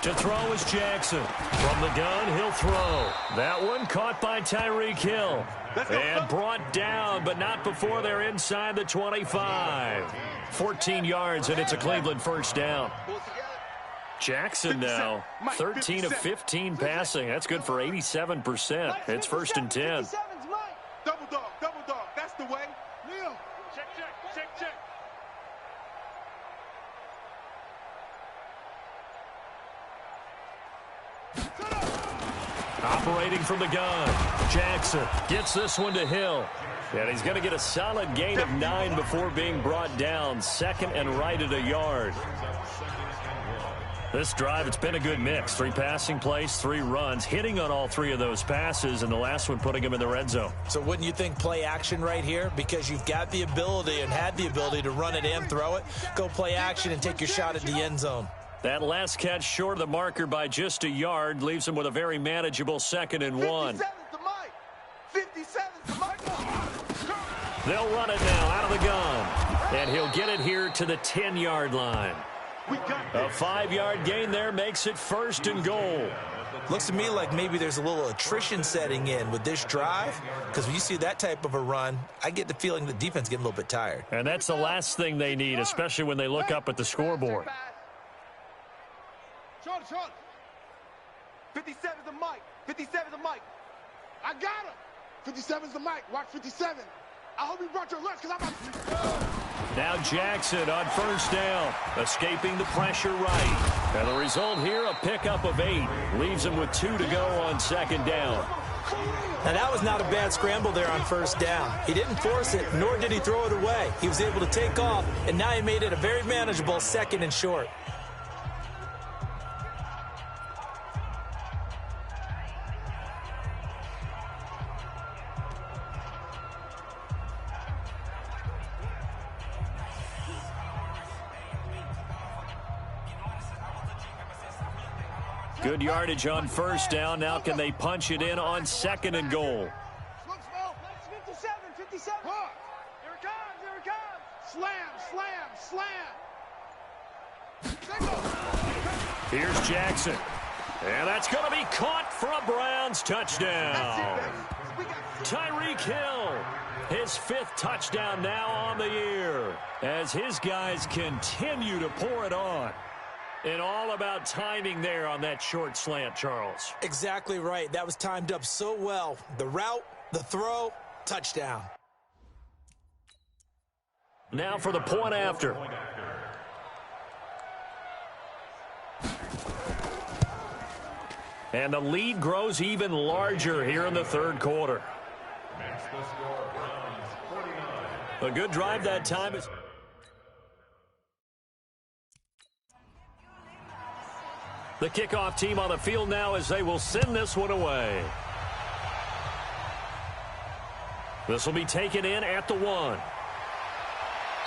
To throw is Jackson. From the gun, he'll throw. That one caught by Tyreek Hill. And brought down, but not before they're inside the 25. 14 yards, and it's a Cleveland first down. Jackson now, 13 of 15 passing. That's good for 87%. It's 1st and 10. Double dog. That's the way. Neil. Check. Operating from the gun, Jackson gets this one to Hill. And he's going to get a solid gain of 9 before being brought down. 2nd and right at a yard. This drive, it's been a good mix. 3 passing plays, 3 runs, hitting on all 3 of those passes, and the last one putting him in the red zone. So wouldn't you think play action right here? Because you've got the ability and had the ability to run it and throw it. Go play action and take your shot at the end zone. That last catch short of the marker by just a yard leaves him with a very manageable 2nd and 1. 57's the mic. They'll run it now out of the gun. And he'll get it here to the 10-yard line. A 5-yard gain there makes it 1st and goal. Looks to me like maybe there's a little attrition setting in with this drive, because when you see that type of a run, I get the feeling the defense getting a little bit tired. And that's the last thing they need, especially when they look up at the scoreboard. Short. 57's the mic. 57's the mic. I got him. 57's the mic. Watch 57. I hope you brought your lunch, because I'm about to... Now Jackson on first down, escaping the pressure right. And the result here, a pickup of 8. Leaves him with 2 to go on 2nd down. Now that was not a bad scramble there on first down. He didn't force it, nor did he throw it away. He was able to take off, and now he made it a very manageable 2nd and short. Good yardage on first down. Now can they punch it in on 2nd and goal? 57. Here it comes. Slam. Here's Jackson. And that's going to be caught for a Browns touchdown. Tyreek Hill, his 5th touchdown now on the year, as his guys continue to pour it on. And all about timing there on that short slant, Charles. Exactly right. That was timed up so well. The route, the throw, touchdown. Now for the point after. And the lead grows even larger here in the 3rd quarter. A good drive that time. The kickoff team on the field now as they will send this one away. This will be taken in at the 1.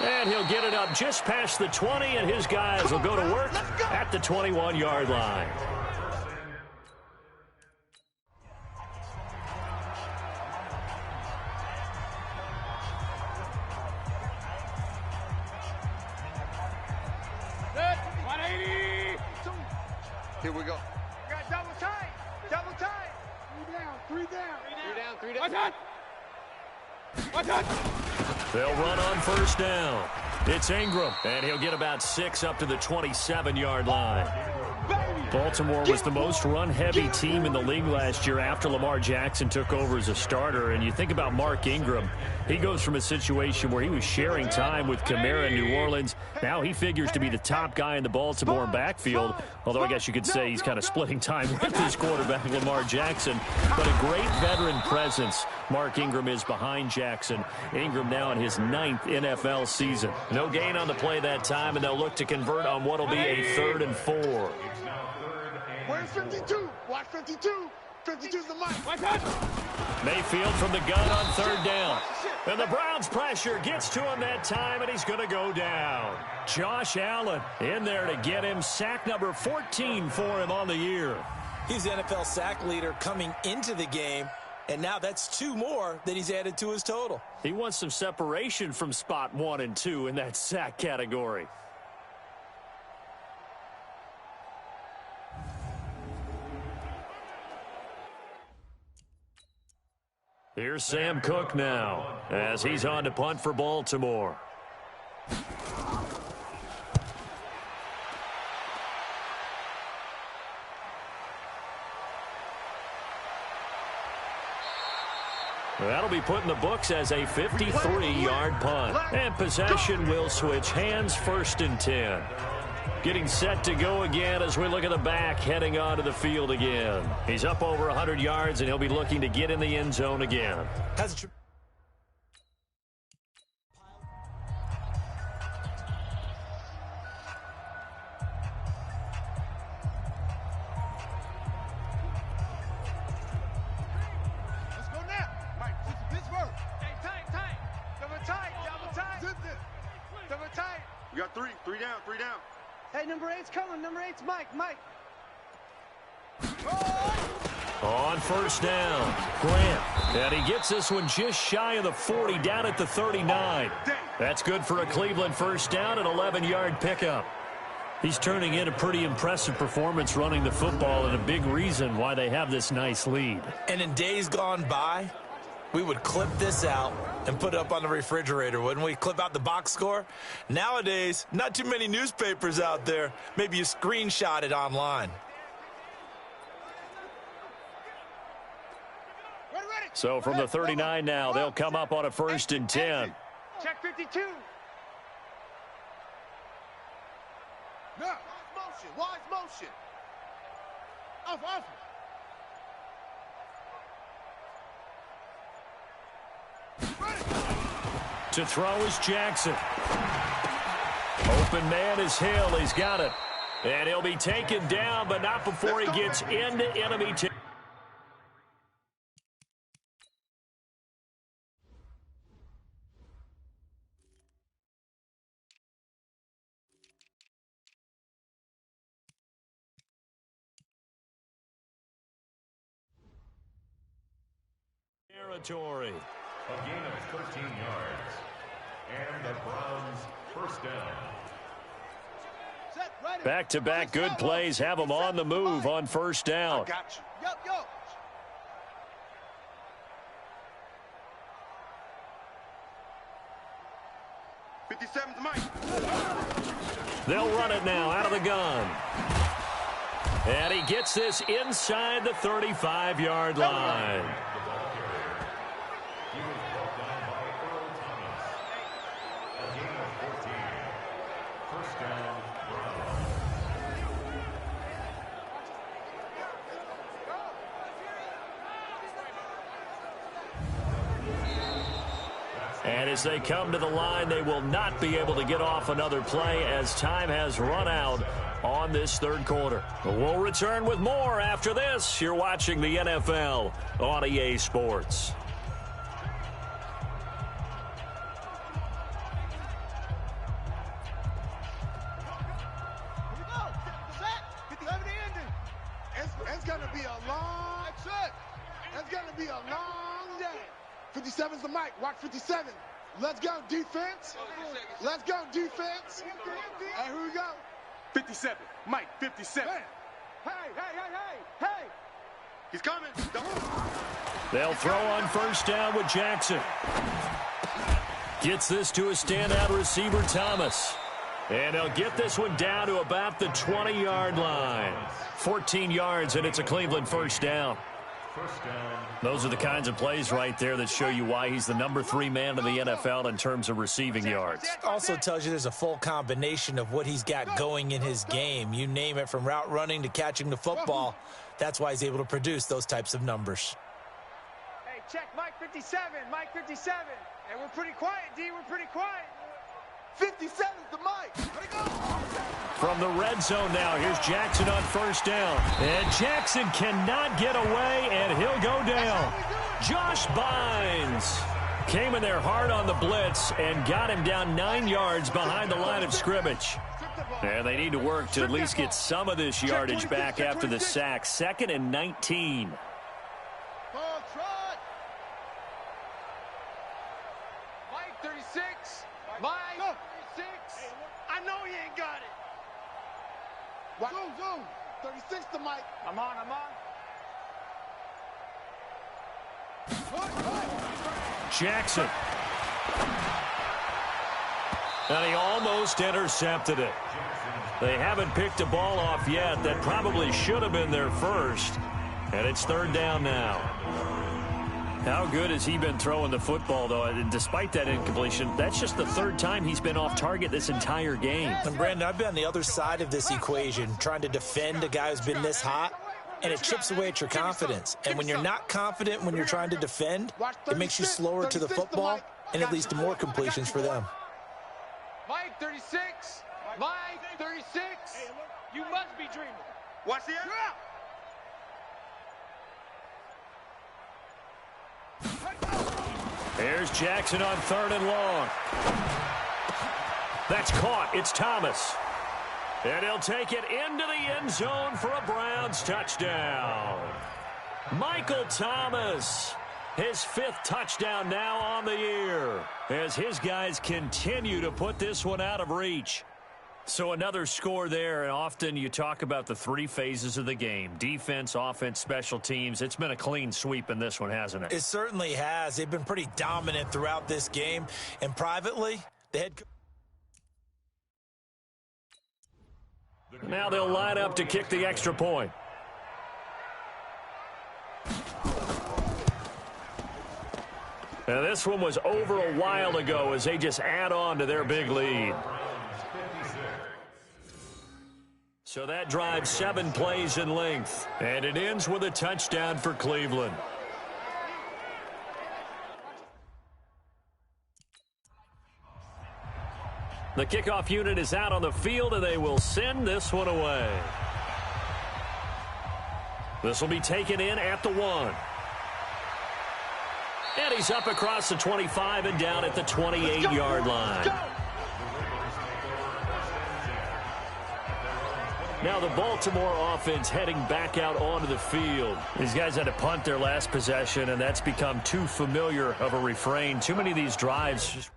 And he'll get it up just past the 20, and his guys will go to work at the 21-yard line. Here we go. We got double tight. Double tight. Three down. Watch out. They'll run on first down. It's Ingram, and he'll get about 6 up to the 27-yard line. Baltimore was the most run-heavy team in the league last year after Lamar Jackson took over as a starter. And you think about Mark Ingram, he goes from a situation where he was sharing time with Kamara in New Orleans. Now he figures to be the top guy in the Baltimore backfield, although I guess you could say he's kind of splitting time with his quarterback, Lamar Jackson. But a great veteran presence Mark Ingram is behind Jackson. Ingram now in his 9th NFL season. No gain on the play that time, and they'll look to convert on what will be a 3rd and 4. Where's 52? Watch 52. 52's the mic. Watch out. Mayfield from the gun on 3rd down. And the Browns' pressure gets to him that time, and he's going to go down. Josh Allen in there to get him. Sack number 14 for him on the year. He's the NFL sack leader coming into the game, and now that's 2 more that he's added to his total. He wants some separation from spot 1 and 2 in that sack category. Here's Sam Cook now as he's on to punt for Baltimore. That'll be put in the books as a 53-yard punt. And possession will switch hands, 1st and 10. Getting set to go again as we look at the back heading onto the field again. He's up over 100 yards, and he'll be looking to get in the end zone again. Let's go now. Mike, Pittsburgh. Hey, tight. Double tight. Double tight. We got 3 down. Hey, number 8's coming. Number 8's Mike. On first down, Grant. And he gets this one just shy of the 40, down at the 39. That's good for a Cleveland first down, an 11-yard pickup. He's turning in a pretty impressive performance running the football, and a big reason why they have this nice lead. And in days gone by, we would clip this out and put it up on the refrigerator, wouldn't we? Clip out the box score. Nowadays, not too many newspapers out there. Maybe you screenshot it online. So from the 39 now, they'll come up on a 1st and 10. Check 52. No. Wise motion. Off. To throw is Jackson. Open man is Hill. He's got it. And he'll be taken down, but not before he gets into enemy territory. A gain of 13 yards. And the Browns first down. Back-to-back good plays have them on the move on first down. I got you. Yo. '57's Mike. They'll run it now out of the gun. And he gets this inside the 35-yard line. And as they come to the line, they will not be able to get off another play as time has run out on this third quarter. We'll return with more after this. You're watching the NFL on EA Sports. It's going to be a long, it's going to be a long day. 57's the mic. Watch 57. Let's go, defense. Let's go, defense. And here we go. 57. Mike, 57. Hey. He's coming. They'll throw on first down with Jackson. Gets this to a standout receiver, Thomas. And they'll get this one down to about the 20-yard line. 14 yards, and it's a Cleveland first down. Those are the kinds of plays right there that show you why he's the number 3 man in the NFL in terms of receiving yards. Also tells you there's a full combination of what he's got going in his game. You name it, from route running to catching the football. That's why he's able to produce those types of numbers. Hey, check Mike 57. Mike 57. And we're pretty quiet, D. We're pretty quiet. 57's the mic. Let it go. From the red zone now, here's Jackson on first down. And Jackson cannot get away, and he'll go down. Josh Bynes came in there hard on the blitz and got him down 9 yards behind the line of scrimmage. And they need to work to at least get some of this yardage back after the sack. 2nd and 19. Mike 36. Mike 36. I know he ain't got it. Zoom. 36 the mic. I'm on. Jackson. And he almost intercepted it. They haven't picked a ball off yet. That probably should have been their first. And it's 3rd down now. How good has he been throwing the football, though? And despite that incompletion, that's just the 3rd time he's been off target this entire game. And, Brandon, I've been on the other side of this equation, trying to defend a guy who's been this hot, and it chips away at your confidence. And when you're not confident when you're trying to defend, it makes you slower to the football, and it leads to more completions for them. Mike 36. Mike 36. You must be dreaming. Watch the end. Here's Jackson on 3rd and long. That's caught. It's Thomas. And he'll take it into the end zone for a Browns touchdown. Michael Thomas, his 5th touchdown now on the year, as his guys continue to put this one out of reach. So another score there, and often you talk about the 3 phases of the game: defense, offense, special teams. It's been a clean sweep in this one, hasn't it? It certainly has. They've been pretty dominant throughout this game. And privately, the head coach. Now they'll line up to kick the extra point. And this one was over a while ago as they just add on to their big lead. So that drives 7 plays in length, and it ends with a touchdown for Cleveland. The kickoff unit is out on the field, and they will send this one away. This will be taken in at the 1. And he's up across the 25 and down at the 28-yard line. Now the Baltimore offense heading back out onto the field. These guys had to punt their last possession, and that's become too familiar of a refrain. Too many of these drives just...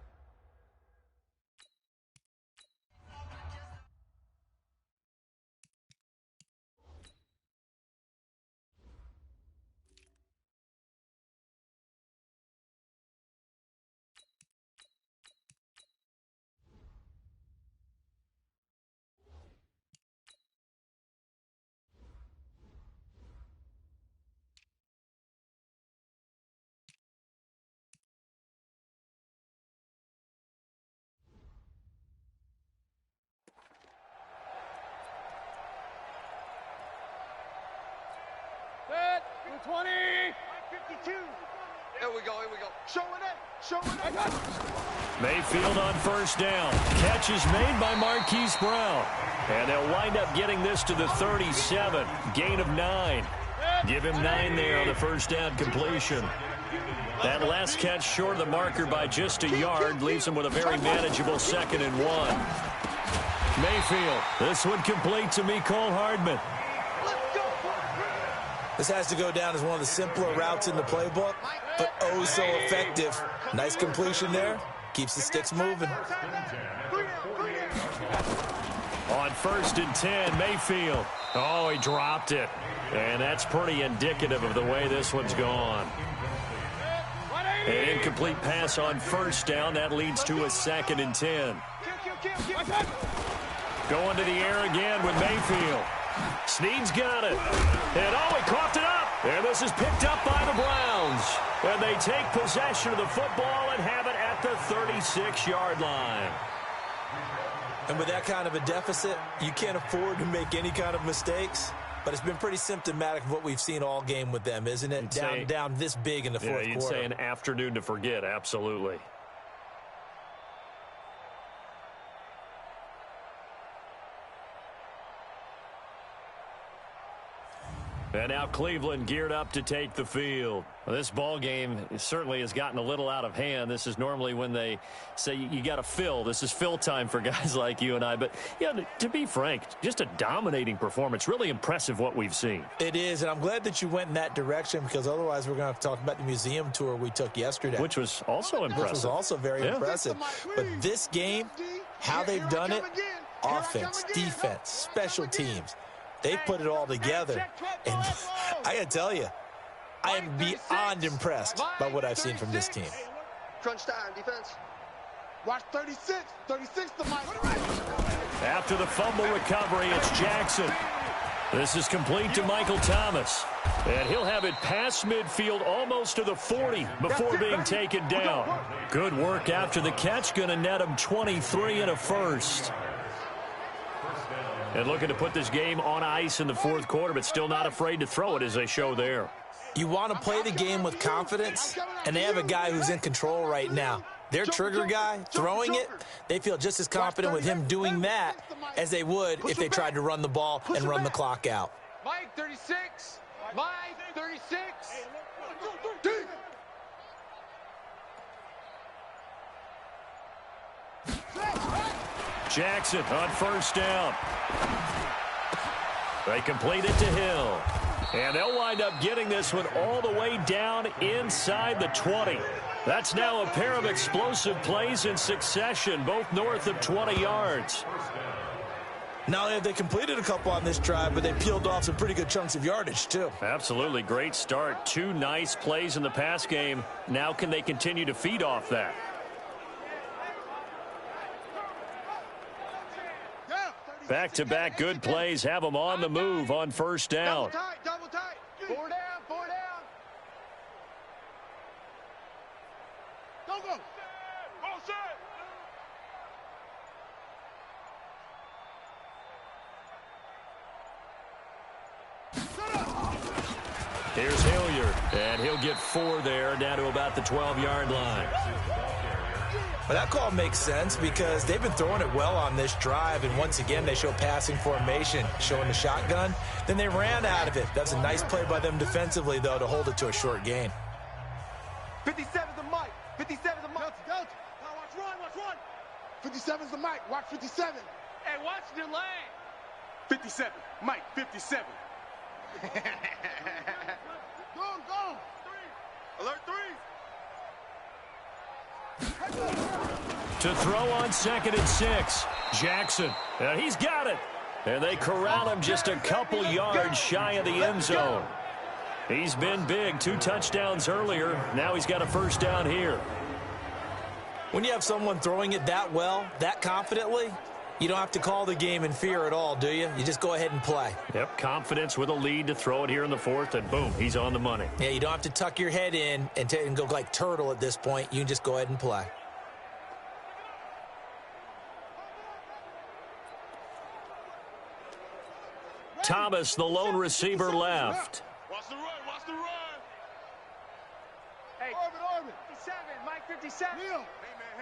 Set, 20. 52. Here we go. Show it in. Mayfield on first down. Catch is made by Marquise Brown. And they'll wind up getting this to the 37. Gain of 9. Give him 9 there on the first down completion. That last catch short of the marker by just a yard leaves him with a very manageable 2nd and 1. Mayfield, this one complete to Mecole Hardman. This has to go down as one of the simpler routes in the playbook, but oh so effective. Nice completion there. Keeps the sticks moving. On 1st and 10, Mayfield. Oh, he dropped it. And that's pretty indicative of the way this one's gone. An incomplete pass on first down. That leads to a 2nd and 10. Going to the air again with Mayfield. Snead's got it. And oh, he coughed it up. And this is picked up by the Browns. And they take possession of the football and have it at the 36-yard line. And with that kind of a deficit, you can't afford to make any kind of mistakes. But it's been pretty symptomatic of what we've seen all game with them, isn't it? Down this big in the fourth quarter. You'd say an afternoon to forget, absolutely. And now Cleveland geared up to take the field. Well, this ball game certainly has gotten a little out of hand. This is normally when they say you got to fill. This is fill time for guys like you and I. But, yeah, to be frank, just a dominating performance. Really impressive what we've seen. It is, and I'm glad that you went in that direction because otherwise we're going to have to talk about the museum tour we took yesterday. Which was also impressive. Which was also very impressive. But this game, how they've done it, offense, defense, special teams, they've put it all together. And I got to tell you, I am beyond impressed by what I've seen from this team. Crunch time, defense. Watch 36 to Mike. After the fumble recovery, it's Jackson. This is complete to Michael Thomas. And he'll have it past midfield almost to the 40 before being taken down. Good work after the catch. Going to net him 23 and a first. And looking to put this game on ice in the fourth quarter, but still not afraid to throw it as they show there. You want to play the game with confidence, and they have a guy who's in control right now. Their trigger guy, throwing it, they feel just as confident with him doing that as they would if they tried to run the ball and run the clock out. Mike 36. Mike 36. Jackson on first down. They complete it to Hill. And they'll wind up getting this one all the way down inside the 20. That's now a pair of explosive plays in succession, both north of 20 yards. Not only have they completed a couple on this drive, but they peeled off some pretty good chunks of yardage, too. Absolutely. Great start. 2 nice plays in the pass game. Now can they continue to feed off that? Back-to-back good plays have them on the move on first down. Double tight. 4 down. Go. Here's Hilliard, and he'll get 4 there, down to about the 12-yard line. Well, that call makes sense because they've been throwing it well on this drive, and once again they show passing formation, showing the shotgun. Then they ran out of it. That's a nice play by them defensively, though, to hold it to a short gain. 57 to Mike. 57 to Mike. Delta. Now watch run. 57's the Mike. Watch 57. Hey, watch the lane. 57. Mike, 57. Go. Alert 3. To throw on 2nd and 6. Jackson. And he's got it. And they corral him just a couple yards shy of the end zone. He's been big. 2 touchdowns earlier. Now he's got a first down here. When you have someone throwing it that well, that confidently, you don't have to call the game in fear at all, do you? You just go ahead and play. Yep, confidence with a lead to throw it here in the fourth, and boom, he's on the money. Yeah, you don't have to tuck your head in and go like turtle at this point. You can just go ahead and play. Thomas, the lone receiver, left. Watch the run. Hey, Hey, Orbit. 57, Mike 57. Hey,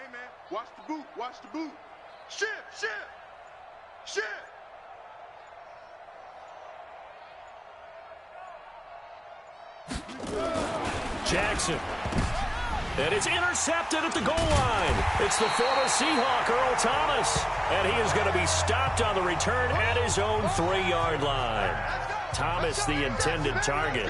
man. Watch the boot. Shift. Jackson. And it's intercepted at the goal line. It's the former Seahawk, Earl Thomas. And he is going to be stopped on the return at his own 3-yard line. Thomas, the intended target.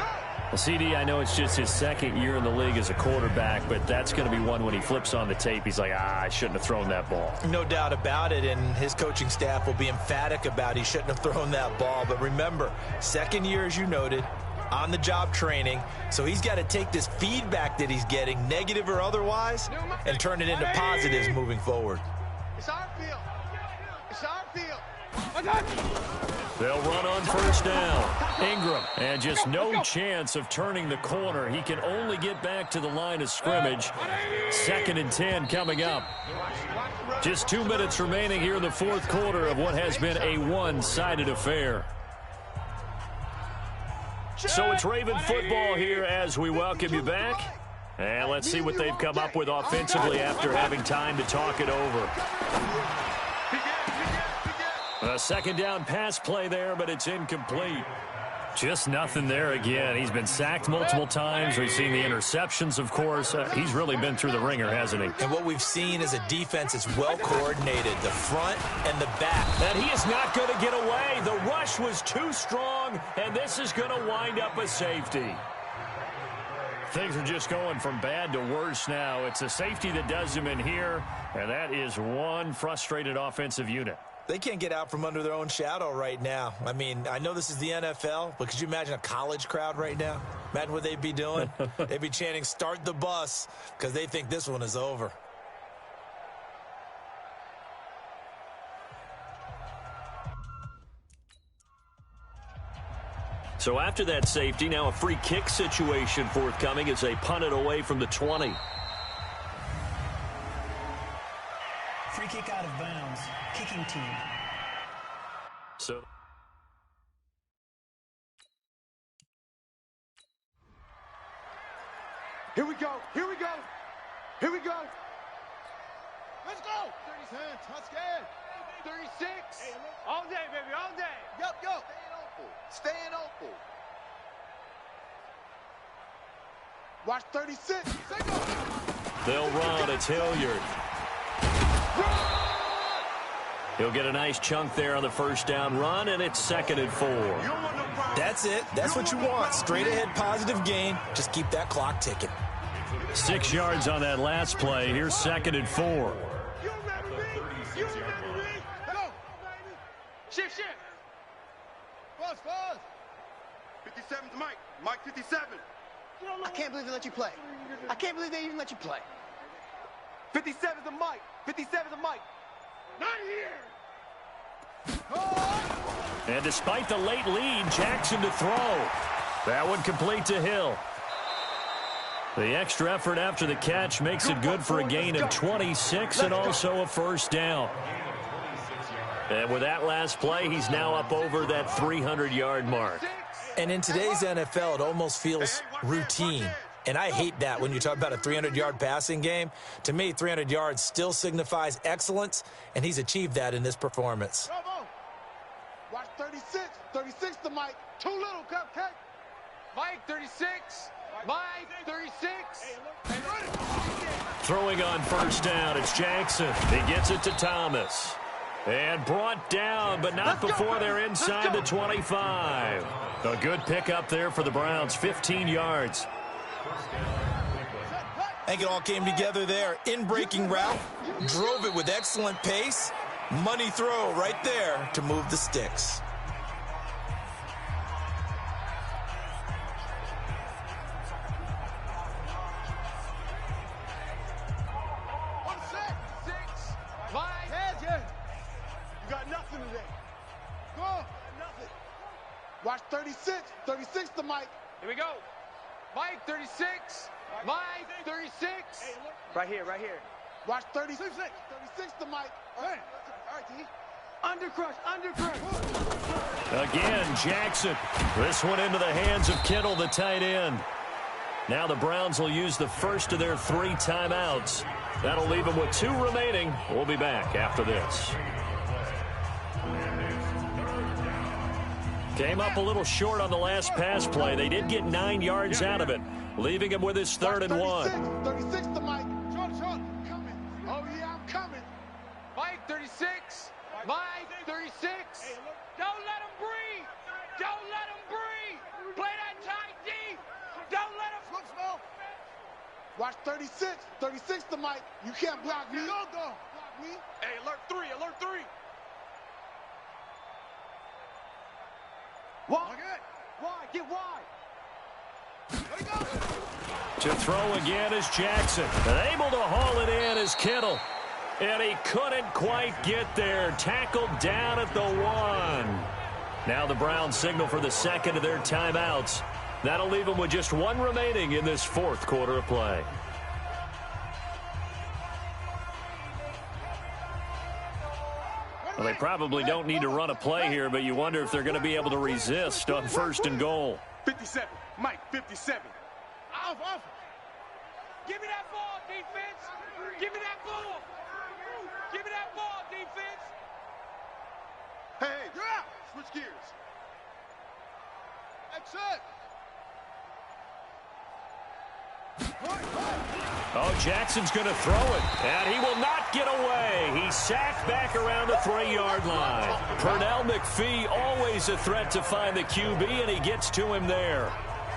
Well, CD, I know it's just his second year in the league as a quarterback, but that's going to be one when he flips on the tape, he's like, I shouldn't have thrown that ball. No doubt about it, and his coaching staff will be emphatic about he shouldn't have thrown that ball. But remember, second year, as you noted, on-the-job training, so he's got to take this feedback that he's getting, negative or otherwise, and turn it into positives moving forward. It's our field. They'll run on first down. Ingram, and just no chance of turning the corner. He can only get back to the line of scrimmage. 2nd and 10 coming up. Just 2 minutes remaining here in the fourth quarter of what has been a one-sided affair. So it's Raven football here as we welcome you back. And let's see what they've come up with offensively after having time to talk it over. A 2nd down pass play there, but it's incomplete. Just nothing there again. He's been sacked multiple times. We've seen the interceptions, of course. He's really been through the ringer, hasn't he? And what we've seen is a defense that's well coordinated, the front and the back. And he is not going to get away. The rush was too strong, and this is going to wind up a safety. Things are just going from bad to worse now. It's a safety that does him in here, and that is one frustrated offensive unit. They can't get out from under their own shadow right now. I mean, I know this is the NFL, but could you imagine a college crowd right now? Imagine what they'd be doing. They'd be chanting, "Start the bus," because they think this one is over. So after that safety, now a free kick situation forthcoming as they punt it away from the 20. Free kick out of bounds. Kicking team. So Here we go. Let's go. 37, touchdown. 36. All day, baby, all day. Yup. Staying open. Watch 36. they'll run. It's Hilliard. He'll get a nice chunk there on the first down run, and it's 2nd and 4. That's it. That's what you want. Straight ahead positive gain. Just keep that clock ticking. 6 yards on that last play. Here's 2nd and 4. You remember me? Go. Shift. Buzz. 57 to Mike. Mike 57. I can't believe they let you play. I can't believe they even let you play. 57 to Mike. 57 to Mike. Not here. And despite the late lead, Jackson to throw. That one complete to Hill. The extra effort after the catch makes it good for a gain of 26 and also a first down. And with that last play, he's now up over that 300-yard mark. And in today's NFL, it almost feels routine. And I hate that when you talk about a 300-yard passing game. To me, 300 yards still signifies excellence, and he's achieved that in this performance. Bravo. Watch 36. 36 to Mike. Too little, cupcake. Mike 36. Mike 36. Throwing on first down, it's Jackson. He gets it to Thomas. And brought down, but not before they're inside the 25. A good pickup there for the Browns, 15 yards. I think it all came together there. In-breaking route, drove it with excellent pace. Money throw right there to move the sticks. You got nothing today. Go. Nothing. Watch 36. 36 to Mike. Here we go. Mike 36. Mike 36. Right here. Watch 36. 36 to Mike. All right, D. Undercrush. Again, Jackson. This one into the hands of Kittle, the tight end. Now the Browns will use the first of their 3 timeouts. That'll leave them with 2 remaining. We'll be back after this. Came up a little short on the last pass play. They did get 9 yards out of it, leaving him with his 3rd and 1. 36 to Mike. Short, coming. Oh, yeah, I'm coming. Mike, 36. Mike, 36. Don't let him breathe. Don't let him breathe. Play that tight D. Don't let him. Watch 36. 36 to Mike. You can't block me. Go. Block me. Hey, alert 3. Alert 3. Wide. Get wide. There you go. To throw again is Jackson. And able to haul it in is Kittle. And he couldn't quite get there. Tackled down at the 1. Now the Browns signal for the second of their timeouts. That'll leave them with just 1 remaining in this 4th quarter of play. Well, they probably don't need to run a play here, but you wonder if they're going to be able to resist on 1st and goal. 57. Mike, 57. Off. Give me that ball, defense. Give me that ball. Give me that ball, defense. Hey, you're out. Switch gears. That's it. Oh, Jackson's going to throw it, and he will not get away. He's sacked back around the 3-yard line. Pernell McPhee, always a threat to find the QB, and he gets to him there.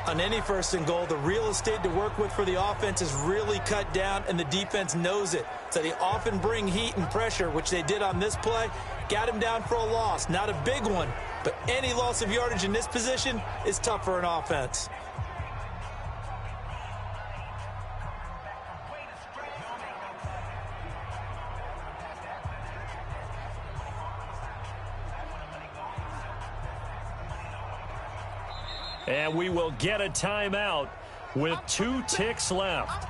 On any 1st and goal, the real estate to work with for the offense is really cut down, and the defense knows it. So they often bring heat and pressure, which they did on this play. Got him down for a loss. Not a big one, but any loss of yardage in this position is tough for an offense. And we will get a timeout with 2 ticks left.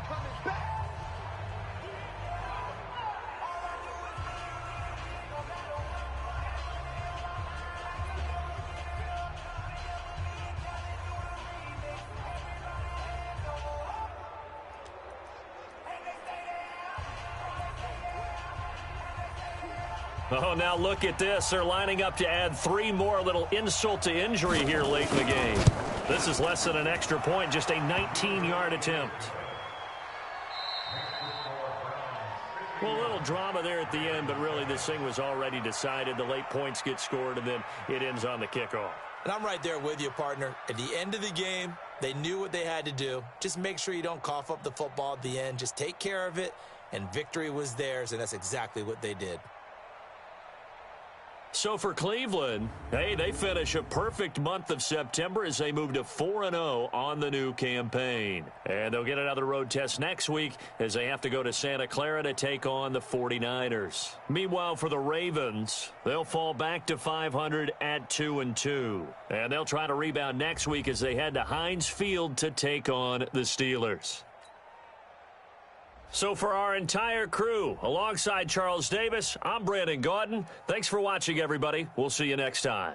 Oh, now look at this. They're lining up to add 3 more, a little insult to injury here late in the game. This is less than an extra point, just a 19-yard attempt. Well, a little drama there at the end, but really this thing was already decided. The late points get scored, and then it ends on the kickoff. And I'm right there with you, partner. At the end of the game, they knew what they had to do. Just make sure you don't cough up the football at the end. Just take care of it, and victory was theirs, and that's exactly what they did. So for Cleveland, hey, they finish a perfect month of September as they move to 4-0 on the new campaign. And they'll get another road test next week as they have to go to Santa Clara to take on the 49ers. Meanwhile, for the Ravens, they'll fall back to 500 at 2-2. And they'll try to rebound next week as they head to Heinz Field to take on the Steelers. So for our entire crew, alongside Charles Davis, I'm Brandon Gaudin. Thanks for watching, everybody. We'll see you next time.